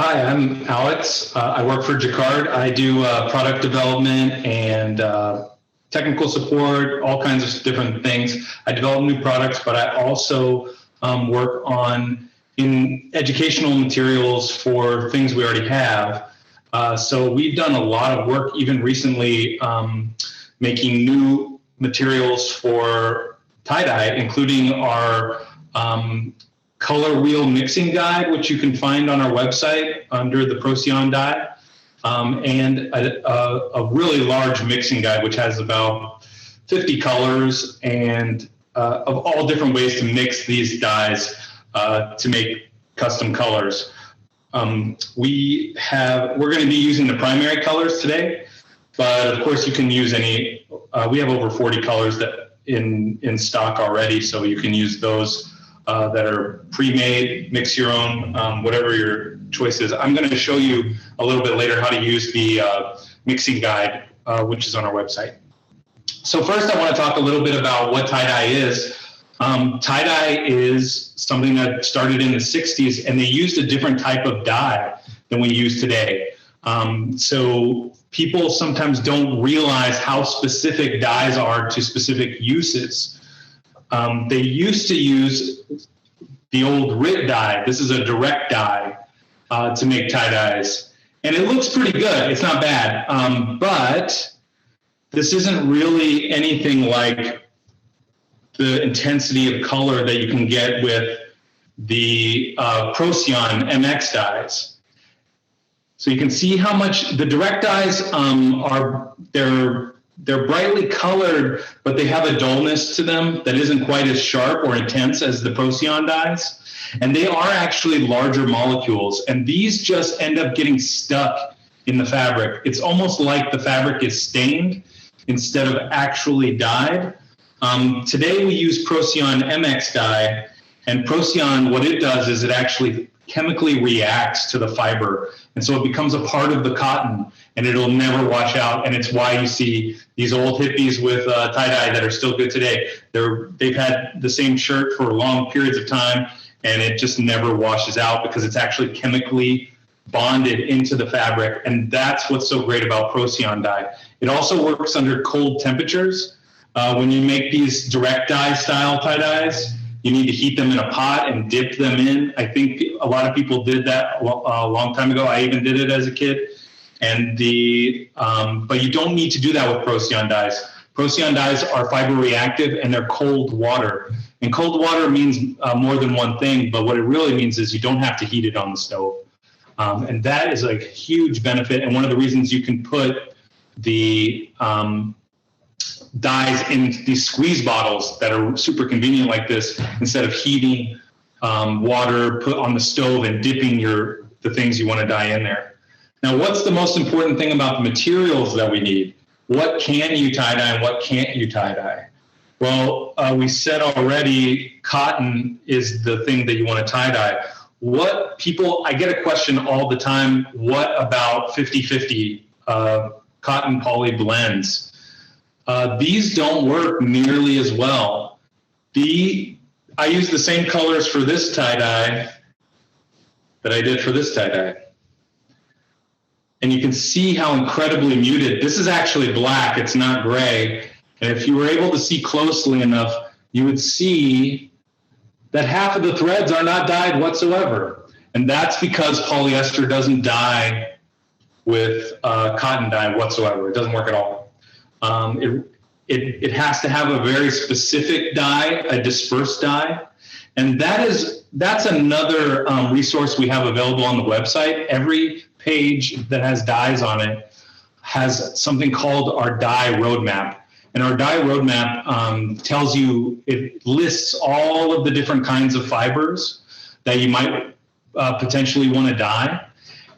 Hi, I'm Alex. I work for Jacquard. I do product development and technical support, all kinds of different things. I develop new products, but I also work in educational materials for things we already have. So we've done a lot of work, even recently, making new materials for tie-dye, including our color wheel mixing guide, which you can find on our website under the Procion Dye, and a really large mixing guide, which has about 50 colors and of all different ways to mix these dyes to make custom colors. We're going to be using the primary colors today, but of course you can use any. We have over 40 colors that in stock already, so you can use those that are pre-made, mix your own, whatever your choice is. I'm going to show you a little bit later how to use the mixing guide, which is on our website. So first I want to talk a little bit about what tie-dye is. Tie-dye is something that started in the 60s, and they used a different type of dye than we use today. So people sometimes don't realize how specific dyes are to specific uses. They used to use the old RIT dye. This is a direct dye to make tie-dyes. And it looks pretty good. It's not bad. But this isn't really anything like the intensity of color that you can get with the Procion MX dyes. So you can see how much the direct dyes they're brightly colored, but they have a dullness to them that isn't quite as sharp or intense as the Procion dyes. And they are actually larger molecules. And these just end up getting stuck in the fabric. It's almost like the fabric is stained instead of actually dyed. Today we use Procion MX dye. And Procion, what it does is it actually chemically reacts to the fiber. And so it becomes a part of the cotton, and it'll never wash out. And it's why you see these old hippies with tie-dye that are still good today. They've had the same shirt for long periods of time, and it just never washes out because it's actually chemically bonded into the fabric. And that's what's so great about Procion dye. It also works under cold temperatures. When you make these direct dye style tie-dyes, you need to heat them in a pot and dip them in. I think a lot of people did that a long time ago. I even did it as a kid. And but you don't need to do that with Procion dyes. Procion dyes are fiber reactive, and they're cold water. And cold water means more than one thing, but what it really means is you don't have to heat it on the stove. And that is a huge benefit. And one of the reasons you can put the dyes in these squeeze bottles that are super convenient like this, instead of heating water put on the stove and dipping the things you want to dye in there. Now, what's the most important thing about the materials that we need? What can you tie-dye and what can't you tie-dye? Well, we said already cotton is the thing that you want to tie-dye. I get a question all the time, what about 50-50 cotton poly blends? These don't work nearly as well. I use the same colors for this tie-dye that I did for this tie-dye. And you can see how incredibly muted. This is actually black, it's not gray. And if you were able to see closely enough, you would see that half of the threads are not dyed whatsoever. And that's because polyester doesn't dye with cotton dye whatsoever. It doesn't work at all. It has to have a very specific dye, a dispersed dye. And that's another resource we have available on the website. Every page that has dyes on it has something called our dye roadmap. And our dye roadmap tells you, it lists all of the different kinds of fibers that you might potentially want to dye.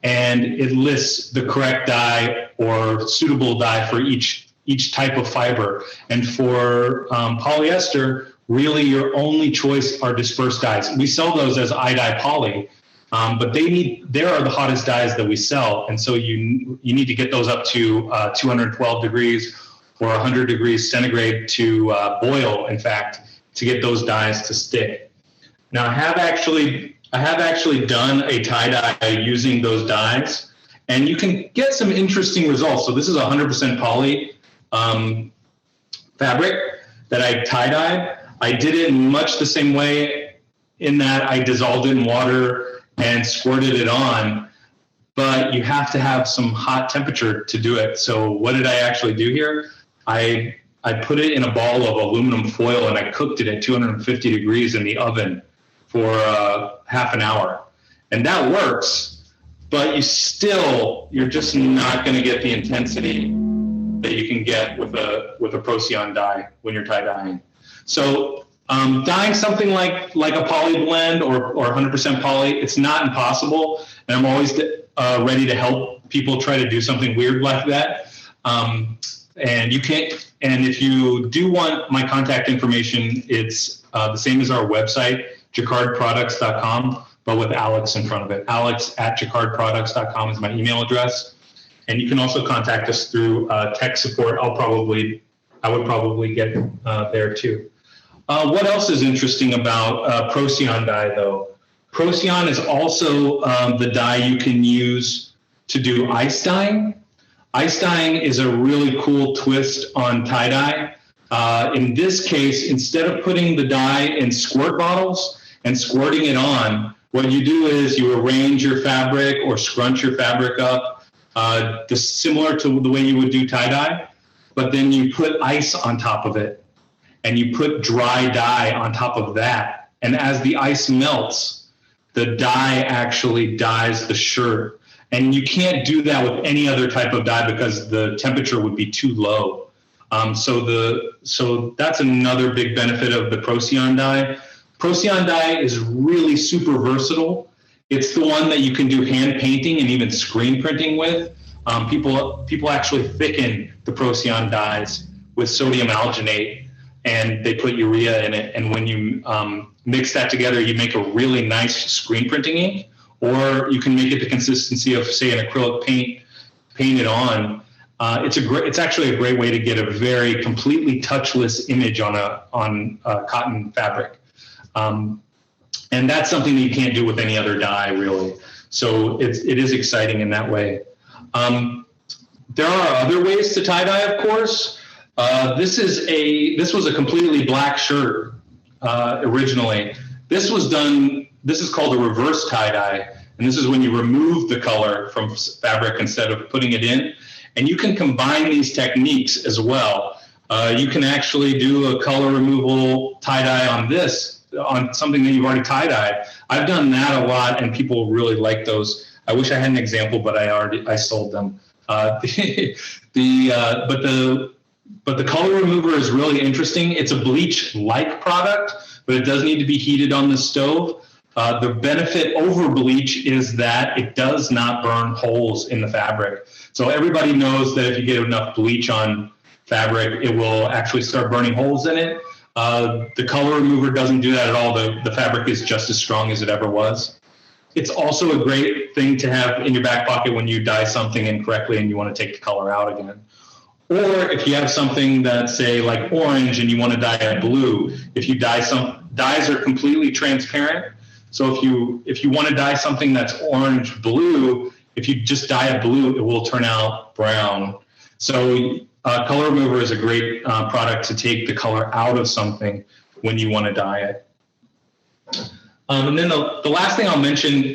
And it lists the correct dye or suitable dye for each type of fiber. And for polyester, really your only choice are dispersed dyes. We sell those as iDye poly, but they are the hottest dyes that we sell. And so you need to get those up to 212 degrees or 100 degrees centigrade to boil, in fact, to get those dyes to stick. Now, I have actually I have actually done a tie-dye using those dyes, and you can get some interesting results. So this is 100% poly fabric that I tie-dyed. I did it in much the same way in that I dissolved it in water and squirted it on, but you have to have some hot temperature to do it. So what did I actually do here? I put it in a ball of aluminum foil and I cooked it at 250 degrees in the oven for half an hour. And that works, but you're just not going to get the intensity that you can get with a Procion dye when you're tie dyeing. So dyeing something like a poly blend or 100% poly, it's not impossible. And I'm always ready to help people try to do something weird like that. And you can't. And if you do want my contact information, it's the same as our website, jacquardproducts.com, but with Alex in front of it. Alex@jacquardproducts.com is my email address. And you can also contact us through tech support. I would probably get there too. What else is interesting about Procion dye though? Procion is also the dye you can use to do ice dyeing. Ice dyeing is a really cool twist on tie-dye. In this case, instead of putting the dye in squirt bottles and squirting it on, what you do is you arrange your fabric or scrunch your fabric up, similar to the way you would do tie-dye, but then you put ice on top of it, and you put dry dye on top of that. And as the ice melts, the dye actually dyes the shirt. And you can't do that with any other type of dye because the temperature would be too low. So that's another big benefit of the Procion dye. Procion dye is really super versatile. It's the one that you can do hand painting and even screen printing with. People actually thicken the Procion dyes with sodium alginate, and they put urea in it. And when you mix that together, you make a really nice screen printing ink. Or you can make it the consistency of, say, an acrylic paint, paint it on. It's actually a great way to get a very completely touchless image on cotton fabric. And that's something that you can't do with any other dye, really. So it is exciting in that way. There are other ways to tie dye, of course. This was a completely black shirt originally. This is called a reverse tie-dye, and this is when you remove the color from fabric instead of putting it in. And you can combine these techniques as well. You can actually do a color removal tie-dye on something that you've already tie-dyed. I've done that a lot, and people really like those. I wish I had an example, but I sold them. But the color remover is really interesting. It's a bleach-like product, but it does need to be heated on the stove. The benefit over bleach is that it does not burn holes in the fabric. So everybody knows that if you get enough bleach on fabric, it will actually start burning holes in it. The color remover doesn't do that at all. The fabric is just as strong as it ever was. It's also a great thing to have in your back pocket when you dye something incorrectly and you want to take the color out again. Or if you have something that's, say, like orange and you want to dye it blue, if you dye dyes are completely transparent. So if you want to dye something that's orange blue, if you just dye it blue, it will turn out brown. So color remover is a great product to take the color out of something when you want to dye it. And then the last thing I'll mention,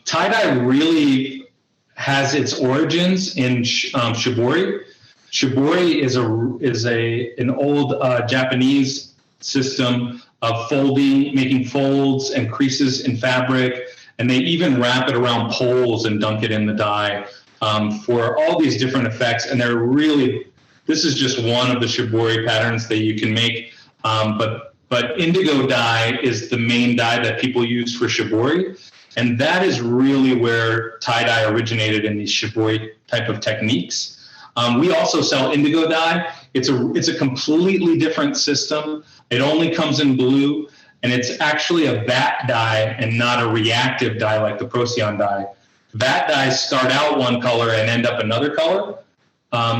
tie-dye really has its origins in Shibori. Shibori is an old Japanese system of folding, making folds and creases in fabric, and they even wrap it around poles and dunk it in the dye for all these different effects. And this is just one of the Shibori patterns that you can make, but Indigo dye is the main dye that people use for Shibori, and that is really where tie-dye originated in these Shibori type of techniques. We also sell Indigo dye. It's a completely different system. It only comes in blue, and it's actually a vat dye and not a reactive dye like the Procion dye. Vat dyes start out one color and end up another color.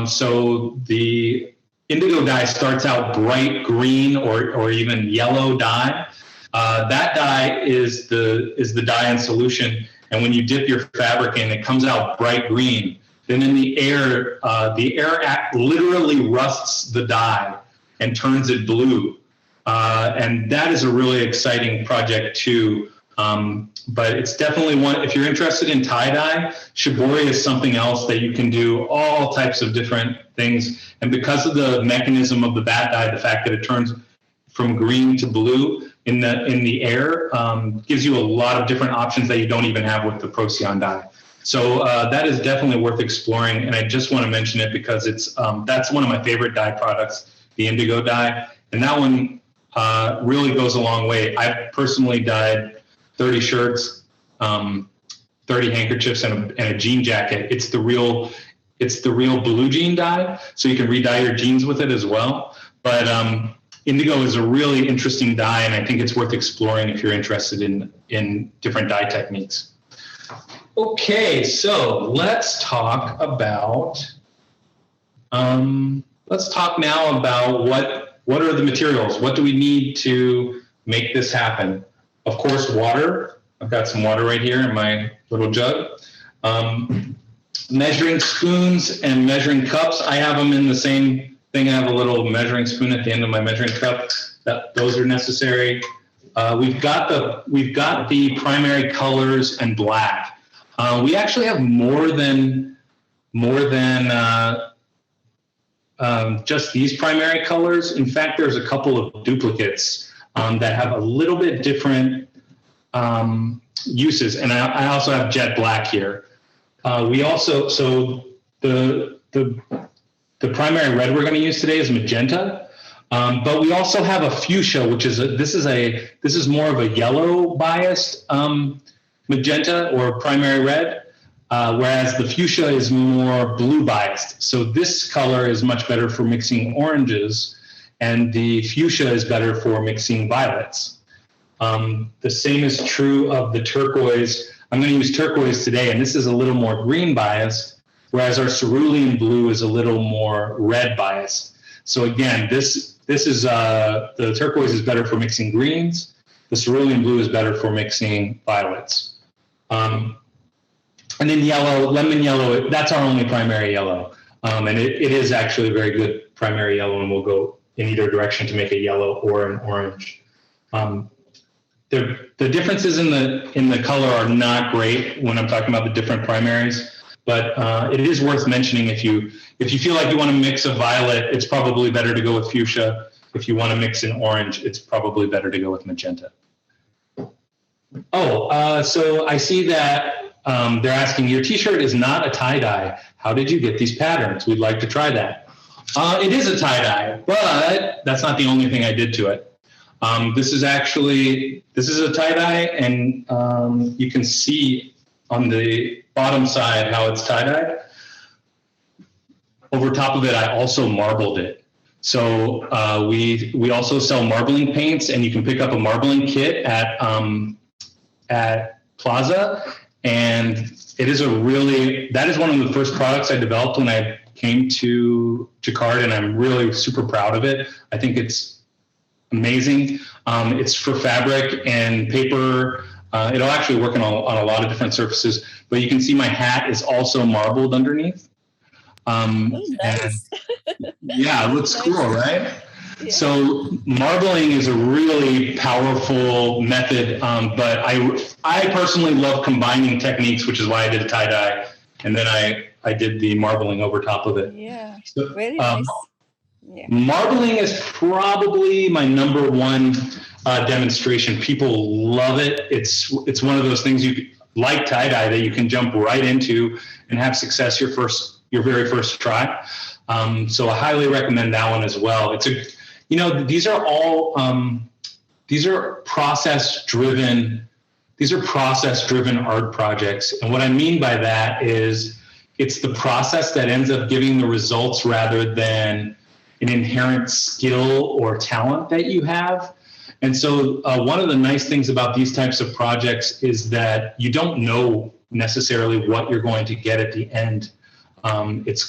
So the Indigo dye starts out bright green or even yellow dye, That dye is the dye in solution, and when you dip your fabric in, it comes out bright green. Then in the air literally rusts the dye and turns it blue. And that is a really exciting project too. But it's definitely one, if you're interested in tie-dye, Shibori is something else that you can do all types of different things. And because of the mechanism of the bat dye, the fact that it turns from green to blue in the air, gives you a lot of different options that you don't even have with the Procion dye. So that is definitely worth exploring. And I just want to mention it because it's that's one of my favorite dye products, the Indigo Dye. And that one really goes a long way. I personally dyed 30 shirts, 30 handkerchiefs, and a jean jacket. It's the real blue jean dye, so you can re-dye your jeans with it as well. But Indigo is a really interesting dye, and I think it's worth exploring if you're interested in different dye techniques. Okay, so let's talk about now about what are the materials? What do we need to make this happen? Of course, water. I've got some water right here in my little jug. Measuring spoons and measuring cups. I have them in the same thing. I have a little measuring spoon at the end of my measuring cup. Those are necessary. We've got the primary colors and black. We actually have more than just these primary colors. In fact, there's a couple of duplicates that have a little bit different uses, and I also have jet black here. We also, so the primary red we're going to use today is magenta, but we also have a fuchsia, which is this is more of a yellow biased magenta or primary red, whereas the fuchsia is more blue biased. So this color is much better for mixing oranges, and the fuchsia is better for mixing violets. The same is true of the turquoise. I'm going to use turquoise today, and this is a little more green biased, whereas our cerulean blue is a little more red biased. So again, this is the turquoise is better for mixing greens. The cerulean blue is better for mixing violets. And then yellow, lemon yellow, that's our only primary yellow. And it is actually a very good primary yellow, and we'll go in either direction to make a yellow or an orange. The differences in the color are not great when I'm talking about the different primaries, but it is worth mentioning if you feel like you want to mix a violet, it's probably better to go with fuchsia. If you want to mix an orange, it's probably better to go with magenta. So I see that they're asking, your t-shirt is not a tie-dye. How did you get these patterns? We'd like to try that. It is a tie-dye, but that's not the only thing I did to it. This is a tie-dye, and you can see on the bottom side how it's tie-dyed. Over top of it, I also marbled it. So we also sell marbling paints, and you can pick up a marbling kit at Plaza, and that is one of the first products I developed when I came to Jacquard, and I'm really super proud of it. I think it's amazing. It's for fabric and paper. It'll actually work on a lot of different surfaces, but you can see my hat is also marbled underneath. Nice. And yeah, it looks cool, right? Yeah. So marbling is a really powerful method, but I personally love combining techniques, which is why I did a tie-dye, and then I did the marbling over top of it. Yeah, so, very nice. Yeah. Marbling is probably my number one demonstration. People love it. It's one of those things like tie-dye that you can jump right into and have success your very first try. So I highly recommend that one as well. These are all process-driven art projects. And what I mean by that is it's the process that ends up giving the results rather than an inherent skill or talent that you have. And so one of the nice things about these types of projects is that you don't know necessarily what you're going to get at the end. It's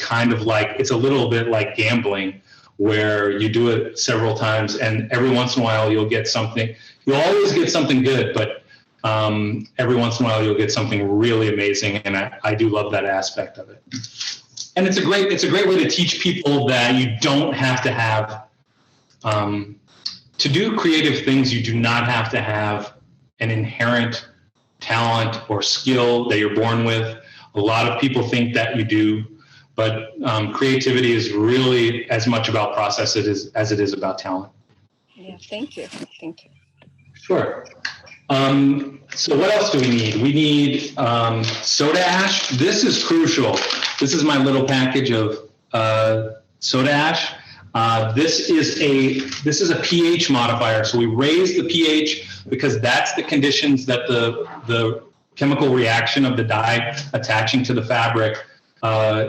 a little bit like gambling, where you do it several times, and every once in a while you'll get something. You'll always get something good, but every once in a while you'll get something really amazing, and I do love that aspect of it. And it's a great way to teach people that you don't have to have to do creative things. You do not have to have an inherent talent or skill that you're born with. A lot of people think that you do, but creativity is really as much about process as it is about talent. Yeah, thank you. Thank you. Sure. So what else do we need? We need soda ash. This is crucial. This is my little package of soda ash. This is a pH modifier. So we raise the pH because that's the conditions that the chemical reaction of the dye attaching to the fabric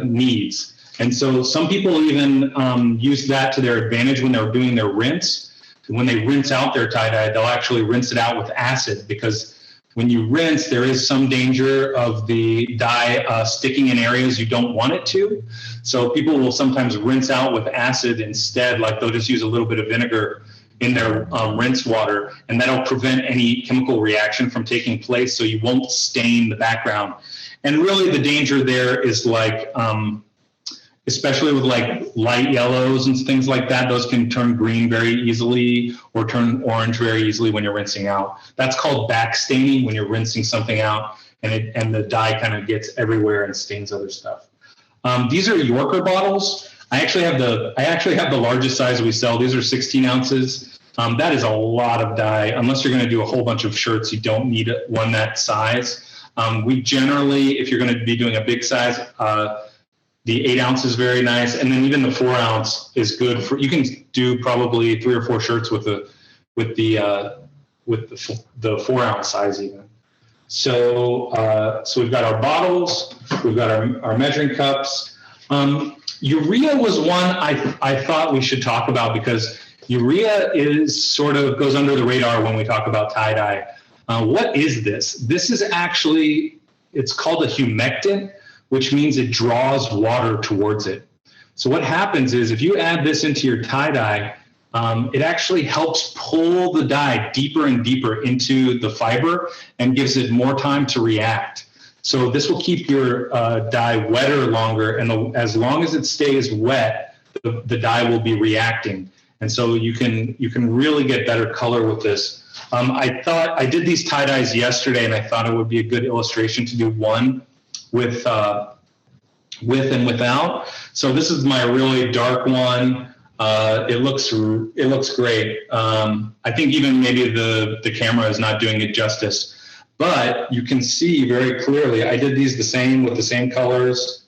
needs. And so some people even use that to their advantage when they're doing their rinse. When they rinse out their tie-dye, they'll actually rinse it out with acid, because when you rinse, there is some danger of the dye sticking in areas you don't want it to. So people will sometimes rinse out with acid instead, like they'll just use a little bit of vinegar in their rinse water, and that'll prevent any chemical reaction from taking place, so you won't stain the background. And really the danger there is like, especially with like light yellows and things like that, those can turn green very easily or turn orange very easily when you're rinsing out. That's called back staining, when you're rinsing something out and the dye kind of gets everywhere and stains other stuff. These are Yorker bottles. I actually have the largest size we sell. These are 16 ounces. That is a lot of dye. Unless you're going to do a whole bunch of shirts, you don't need one that size. We generally, if you're going to be doing a big size, the 8 ounce is very nice, and then even the 4 ounce is good for. You can do probably 3 or 4 shirts with the 4 ounce size even. So we've got our bottles, we've got our measuring cups. Urea was one I thought we should talk about, because urea goes under the radar when we talk about tie dye. What is this? This is actually, it's called a humectant, which means it draws water towards it. So what happens is if you add this into your tie-dye, it actually helps pull the dye deeper and deeper into the fiber and gives it more time to react. So this will keep your dye wetter longer, and as long as it stays wet, the dye will be reacting. And so you can really get better color with this. I did these tie-dyes yesterday, and I thought it would be a good illustration to do one with and without. So this is my really dark one. It looks great. I think even maybe the camera is not doing it justice, but you can see very clearly. I did these with the same colors.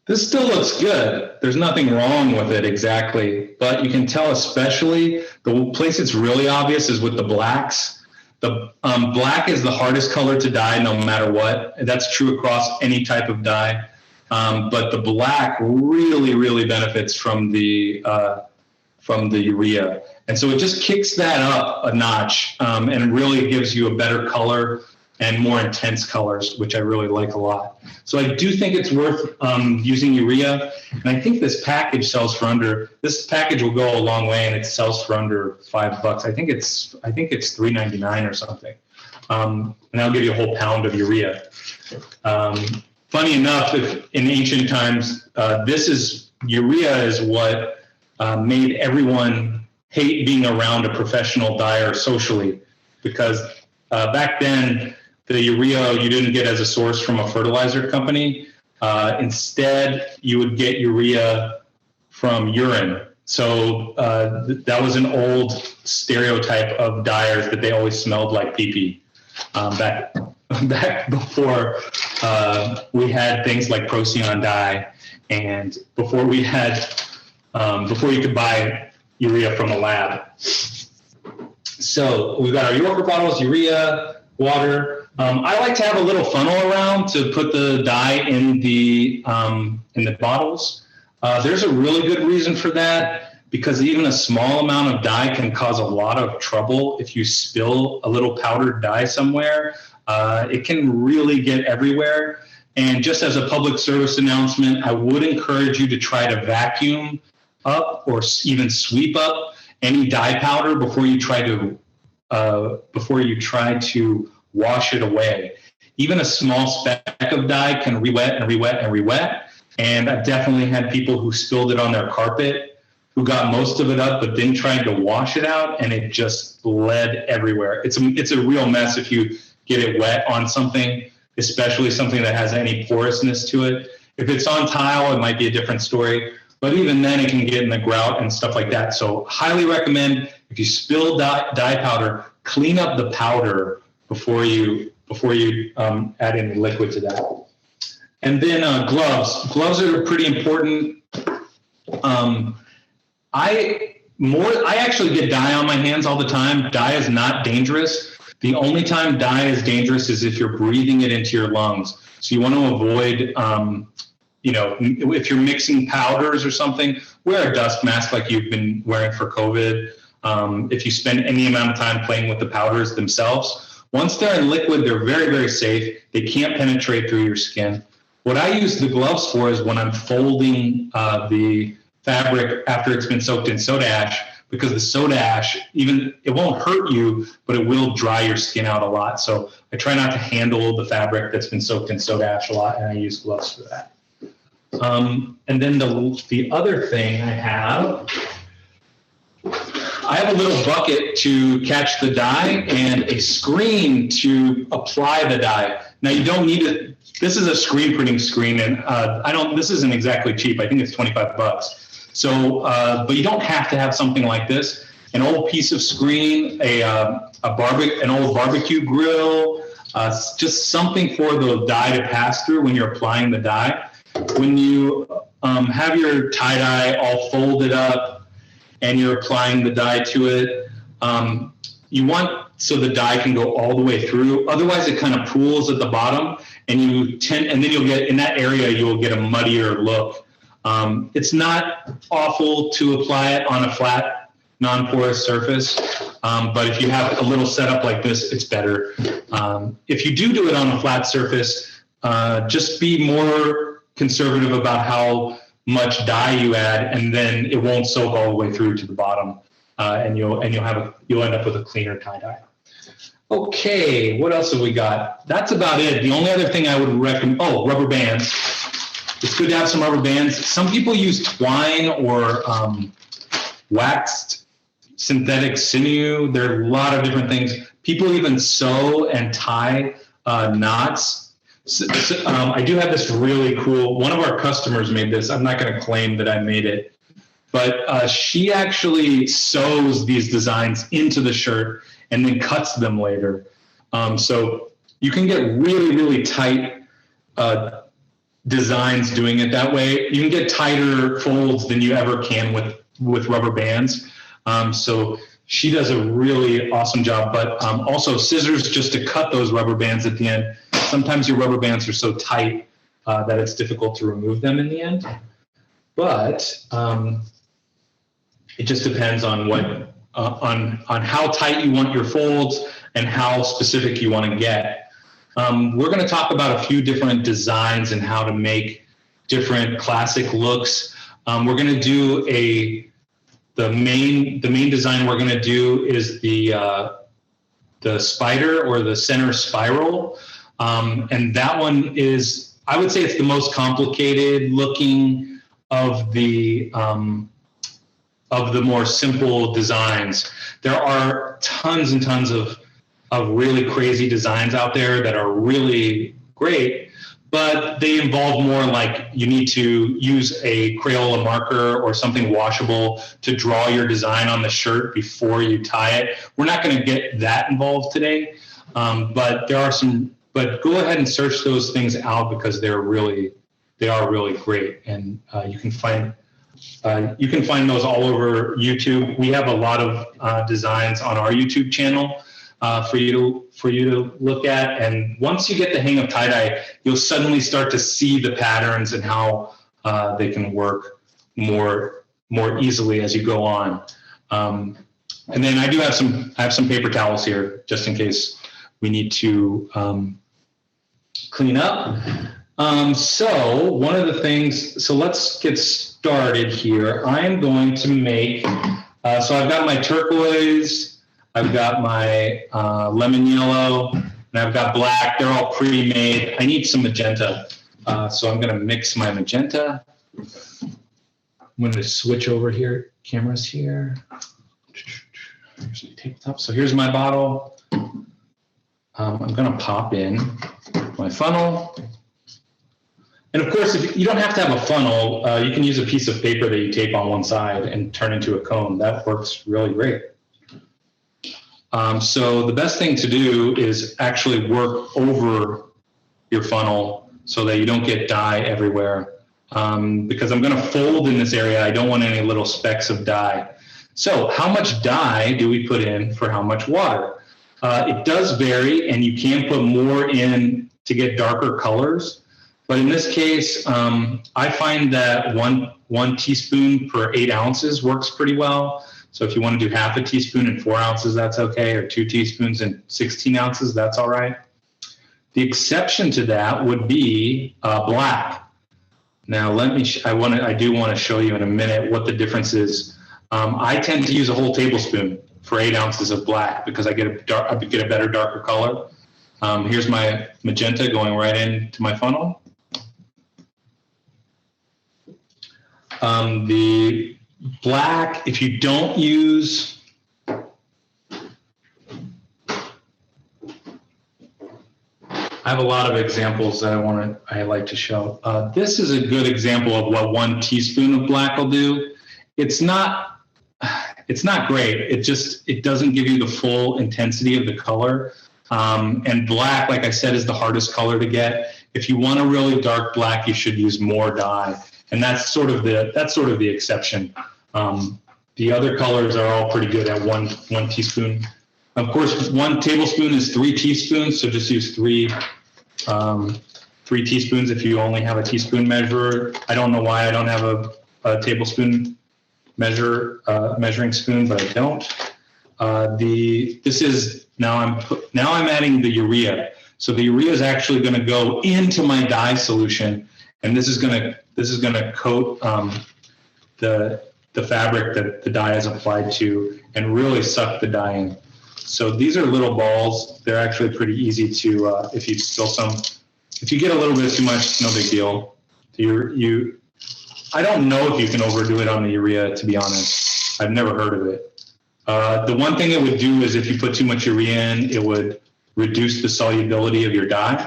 This still looks good. There's nothing wrong with it exactly, but you can tell, especially the place it's really obvious is with the blacks. The black is the hardest color to dye, no matter what. That's true across any type of dye. But the black really, really benefits from the urea. And so it just kicks that up a notch, and it really gives you a better color and more intense colors, which I really like a lot. So I do think it's worth using urea. And I think this package this package will go a long way, and it sells for under $5. I think it's $3.99 or something. And I'll give you a whole pound of urea. Funny enough, in ancient times, urea is what made everyone hate being around a professional dyer socially, because back then, the urea you didn't get as a source from a fertilizer company. Instead, you would get urea from urine. So that was an old stereotype of dyers, that they always smelled like pee-pee. Back before we had things like Procion dye, and before you could buy urea from a lab. So we've got our Yorker bottles, urea, water. I like to have a little funnel around to put the dye in the bottles. There's a really good reason for that, because even a small amount of dye can cause a lot of trouble. If you spill a little powdered dye somewhere, it can really get everywhere. And just as a public service announcement, I would encourage you to try to vacuum up or even sweep up any dye powder before you try to wash it away. Even a small speck of dye can re-wet and re-wet and re-wet. And I've definitely had people who spilled it on their carpet, who got most of it up, but then tried to wash it out, and it just bled everywhere. It's a real mess if you get it wet on something, especially something that has any porousness to it. If it's on tile, it might be a different story, but even then it can get in the grout and stuff like that. So highly recommend, if you spill dye powder, clean up the powder before you add any liquid to that. And then gloves. Gloves are pretty important. I actually get dye on my hands all the time. Dye is not dangerous. The only time dye is dangerous is if you're breathing it into your lungs. So you want to avoid, if you're mixing powders or something, wear a dust mask like you've been wearing for COVID. If you spend any amount of time playing with the powders themselves, once they're in liquid, they're very, very safe. They can't penetrate through your skin. What I use the gloves for is when I'm folding the fabric after it's been soaked in soda ash, because the soda ash, it won't hurt you, but it will dry your skin out a lot. So I try not to handle the fabric that's been soaked in soda ash a lot, and I use gloves for that. And then the other thing I have a little bucket to catch the dye and a screen to apply the dye. Now you don't need it. This is a screen printing screen, and this isn't exactly cheap. I think it's $25. So, but you don't have to have something like this. An old piece of screen, an old barbecue grill, just something for the dye to pass through when you're applying the dye. When you have your tie-dye all folded up and you're applying the dye to it, you want so the dye can go all the way through. Otherwise, it kind of pools at the bottom, and then you'll get in that area, you'll get a muddier look. It's not awful to apply it on a flat, non-porous surface, but if you have a little setup like this, it's better. If you do it on a flat surface, just be more conservative about how much dye you add, and then it won't soak all the way through to the bottom, and you'll end up with a cleaner tie-dye. Okay, what else have we got? That's about it. The only other thing I would recommend, rubber bands. It's good to have some rubber bands. Some people use twine or waxed synthetic sinew. There are a lot of different things. People even sew and tie knots. I do have this really cool, one of our customers made this. I'm not going to claim that I made it, but she actually sews these designs into the shirt and then cuts them later. So you can get really, really tight designs doing it that way. You can get tighter folds than you ever can with rubber bands. So she does a really awesome job, but also scissors just to cut those rubber bands at the end. Sometimes your rubber bands are so tight that it's difficult to remove them in the end. But it just depends on on how tight you want your folds and how specific you want to get. We're going to talk about a few different designs and how to make different classic looks. We're going to do the main design we're going to do is the spider or the center spiral. And that one is, I would say it's the most complicated looking of the more simple designs. There are tons and tons of really crazy designs out there that are really great, but they involve more like you need to use a Crayola marker or something washable to draw your design on the shirt before you tie it. We're not going to get that involved today, but there are some. But go ahead and search those things out because they are really great, and you can find those all over YouTube. We have a lot of designs on our YouTube channel for you to look at, and once you get the hang of tie-dye, you'll suddenly start to see the patterns and how they can work more easily as you go on. And then I have some paper towels here just in case we need to clean up. So one of the things, so let's get started here. I'm going to make, so I've got my turquoise, I've got my lemon yellow, and I've got black. They're all pre-made. I need some magenta. So I'm going to mix my magenta. I'm going to switch over here, cameras here. Here's my tabletop. So here's my bottle. I'm going to pop in my funnel. And of course, if you don't have to have a funnel, you can use a piece of paper that you tape on one side and turn into a cone. That works really great. So the best thing to do is actually work over your funnel so that you don't get dye everywhere. Because I'm going to fold in this area. I don't want any little specks of dye. So how much dye do we put in for how much water? It does vary, and you can put more in to get darker colors. But in this case, I find that one teaspoon per 8 ounces works pretty well. So if you want to do half a teaspoon in 4 ounces, that's okay, or 2 teaspoons in 16 ounces, that's all right. The exception to that would be black. Now let me, I do want to show you in a minute what the difference is. I tend to use a whole tablespoon for 8 ounces of black because I get a better, darker color. Here's my magenta going right into my funnel. The black, if you don't use, I have a lot of examples that I like to show. This is a good example of what 1 teaspoon of black will do. It's not great. It doesn't give you the full intensity of the color. And black, like I said, is the hardest color to get. If you want a really dark black, you should use more dye. And that's sort of the exception. The other colors are all pretty good at one teaspoon. Of course, 1 tablespoon is 3 teaspoons, so just use 3 teaspoons if you only have a teaspoon measurer. I don't know why I don't have a tablespoon measuring spoon, but I don't. Now I'm adding the urea. So the urea is actually going to go into my dye solution, and this is going to coat the fabric that the dye is applied to and really suck the dye in. So these are little balls. They're actually pretty easy to, if you spill some, if you get a little bit too much, no big deal. I don't know if you can overdo it on the urea, to be honest. I've never heard of it. The one thing it would do is if you put too much urea in, it would reduce the solubility of your dye.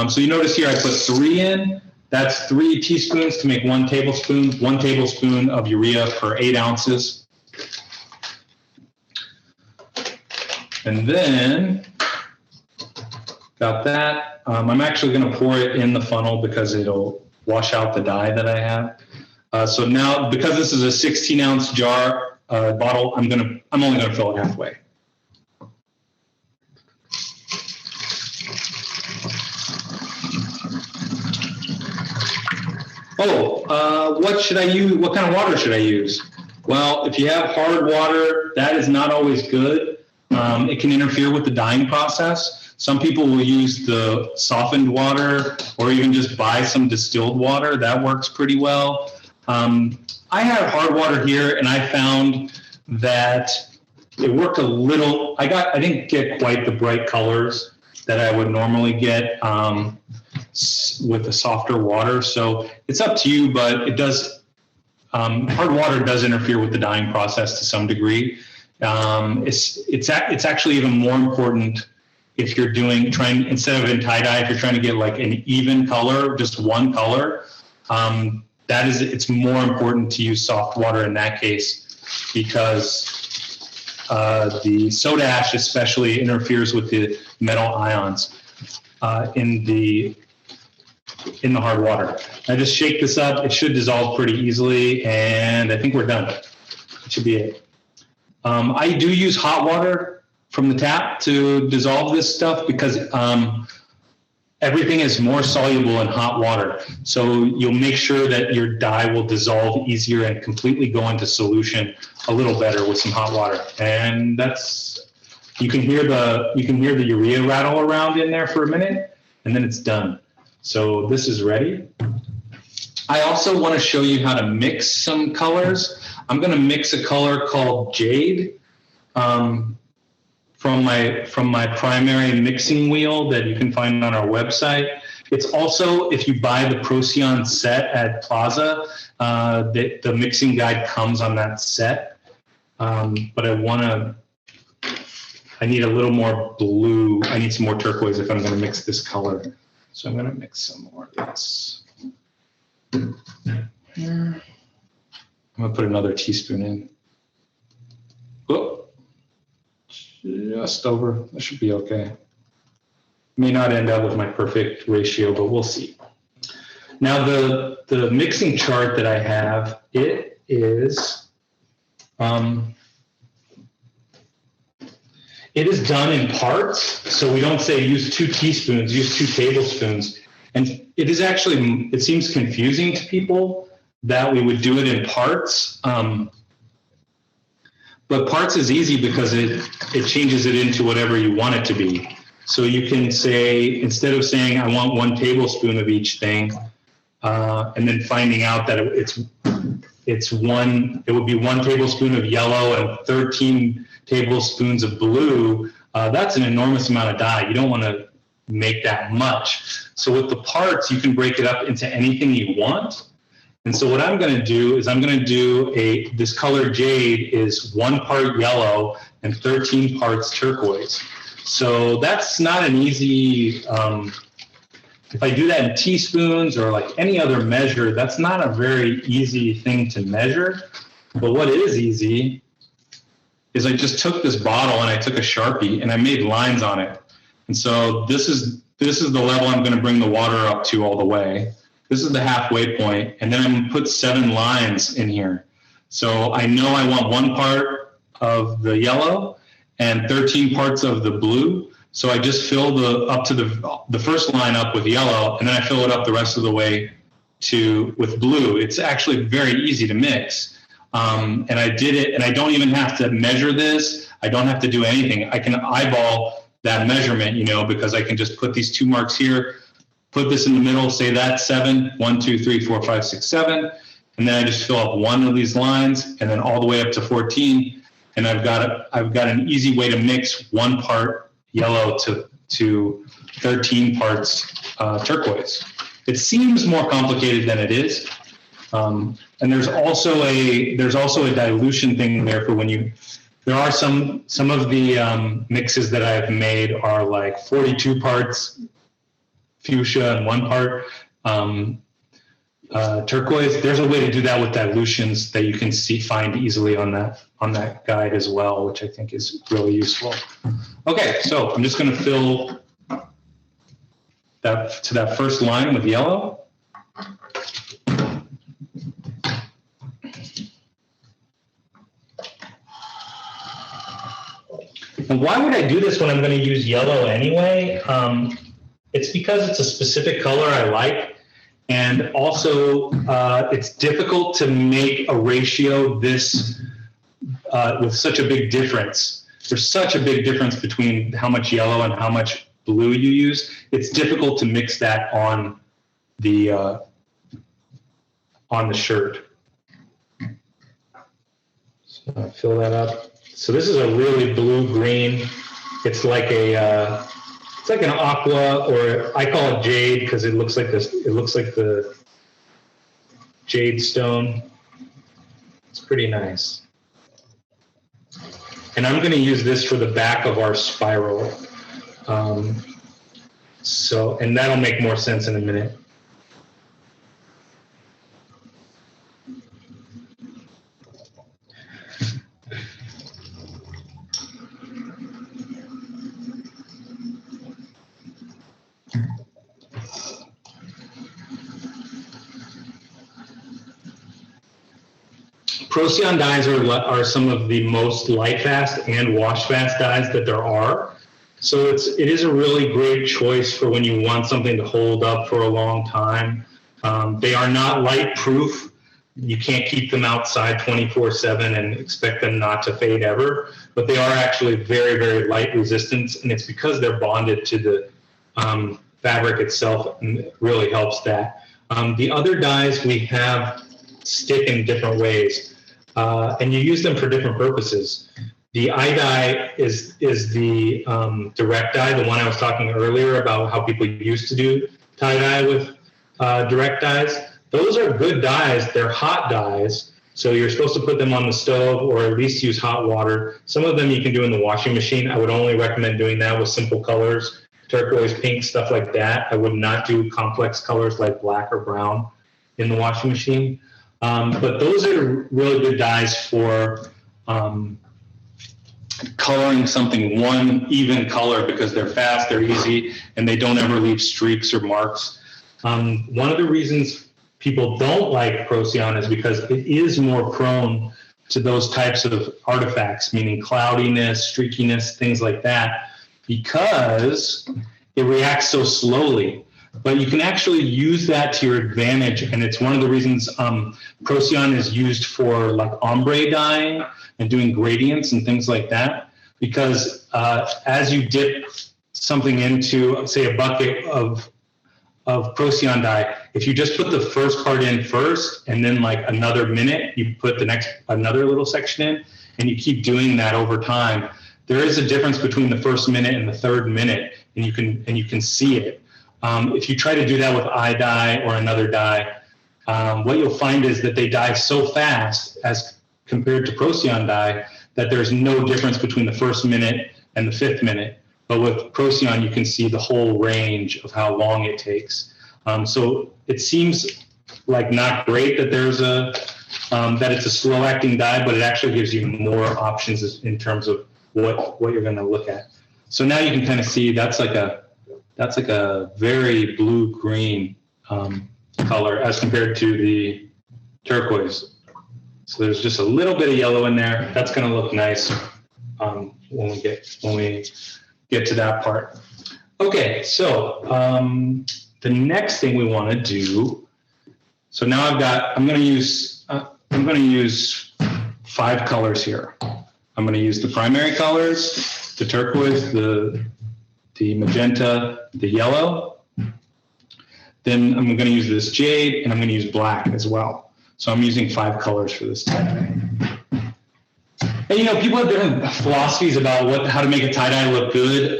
So you notice here I put 3 in. That's 3 teaspoons to make 1 tablespoon. 1 tablespoon of urea per 8 ounces. And then, got that. I'm actually going to pour it in the funnel because it'll wash out the dye that I have. So now, because this is a 16-ounce jar bottle, I'm only going to fill it halfway. What should I use? What kind of water should I use? Well, if you have hard water, that is not always good. It can interfere with the dyeing process. Some people will use the softened water or even just buy some distilled water. That works pretty well. I have hard water here, and I found that it worked a little. I didn't get quite the bright colors that I would normally get with the softer water. So it's up to you, but it does. Hard water does interfere with the dyeing process to some degree. It's actually even more important if you're instead of in tie-dye, if you're trying to get like an even color, just one color, it's more important to use soft water in that case because the soda ash especially interferes with the metal ions in the hard water. I just shake this up. It should dissolve pretty easily, and I think we're done. It should be it. I do use hot water from the tap to dissolve this stuff because everything is more soluble in hot water. So you'll make sure that your dye will dissolve easier and completely go into solution a little better with some hot water. And you can hear the urea rattle around in there for a minute, and then it's done. So this is ready. I also want to show you how to mix some colors. I'm going to mix a color called Jade from my primary mixing wheel that you can find on our website. It's also, if you buy the Procion set at Plaza, the mixing guide comes on that set. But I need a little more blue. I need some more turquoise if I'm going to mix this color. So I'm going to mix some more of this. Here. I'm going to put another teaspoon in. Oh, just over. That should be okay. May not end up with my perfect ratio, but we'll see. Now the mixing chart that I have, it is done in parts. So we don't say use 2 teaspoons, use 2 tablespoons. And it is actually, it seems confusing to people that we would do it in parts. But parts is easy because it changes it into whatever you want it to be. So you can say, instead of saying I want 1 tablespoon of each thing, and then finding out that it would be 1 tablespoon of yellow and 13 tablespoons of blue. That's an enormous amount of dye. You don't want to make that much. So with the parts, you can break it up into anything you want. And so what I'm going to do is I'm going to do this color Jade is 1 part yellow and 13 parts turquoise. So that's not an easy, if I do that in teaspoons or like any other measure, that's not a very easy thing to measure. But what is easy is I just took this bottle and I took a Sharpie and I made lines on it. And so this is the level I'm going to bring the water up to all the way. This is the halfway point, and then I'm going to put 7 lines in here. So I know I want 1 part of the yellow and 13 parts of the blue. So I just fill the first line up with yellow, and then I fill it up the rest of the way with blue. It's actually very easy to mix. And I did it, and I don't even have to measure this. I don't have to do anything. I can eyeball that measurement, because I can just put these 2 marks here, put this in the middle, say that's 7, 1, 2, 3, 4, 5, 6, 7. And then I just fill up 1 of these lines and then all the way up to 14. And I've got an easy way to mix 1 part yellow to 13 parts turquoise. It seems more complicated than it is. And there's also a dilution thing there for when there are some of the mixes that I've made are like 42 parts fuchsia and 1 part turquoise. There's a way to do that with dilutions that you can find easily on that guide as well, which I think is really useful. Okay, so I'm just going to fill that to that first line with yellow. And why would I do this when I'm going to use yellow anyway? It's because it's a specific color I like, and also it's difficult to make a ratio this with such a big difference. There's such a big difference between how much yellow and how much blue you use. It's difficult to mix that on the shirt. So I fill that up. So this is a really blue-green. It's like it's like an aqua, or I call it jade because it looks like this. It looks like the jade stone. It's pretty nice. And I'm going to use this for the back of our spiral. And that'll make more sense in a minute. Procion dyes are some of the most light fast and wash fast dyes that there are. So it is a really great choice for when you want something to hold up for a long time. They are not light proof. You can't keep them outside 24/7 and expect them not to fade ever, but they are actually very, very light resistant, and it's because they're bonded to the fabric itself, and it really helps that. The other dyes we have stick in different ways, and you use them for different purposes. The eye dye is the direct dye, the one I was talking earlier about how people used to do tie dye with direct dyes. Those are good dyes. They're hot dyes, so you're supposed to put them on the stove or at least use hot water. Some of them you can do in the washing machine. I would only recommend doing that with simple colors, turquoise, pink, stuff like that. I would not do complex colors like black or brown in the washing machine. But those are really good dyes for coloring something one even color, because they're fast, they're easy, and they don't ever leave streaks or marks. One of the reasons people don't like Procion is because it is more prone to those types of artifacts, meaning cloudiness, streakiness, things like that, because it reacts so slowly. But you can actually use that to your advantage, and it's one of the reasons Procion is used for like ombre dyeing and doing gradients and things like that, because as you dip something into, say, a bucket of Procion dye, if you just put the first part in first and then like another minute, you put another little section in, and you keep doing that over time, there is a difference between the first minute and the third minute, and you can see it. If you try to do that with eye dye or another dye, what you'll find is that they dye so fast as compared to Procion dye that there's no difference between the first minute and the fifth minute. But with Procion, you can see the whole range of how long it takes. So it seems like not great that there's that it's a slow acting dye, but it actually gives you more options in terms of what you're going to look at. So now you can kind of see that's like a very blue-green color as compared to the turquoise. So there's just a little bit of yellow in there. That's going to look nice when we get to that part. Okay, so the next thing we want to do. So now I'm going to use 5 colors here. I'm going to use the primary colors, the turquoise, the magenta, the yellow. Then I'm going to use this jade, and I'm going to use black as well. So I'm using 5 colors for this tie-dye. And people have different philosophies about how to make a tie-dye look good.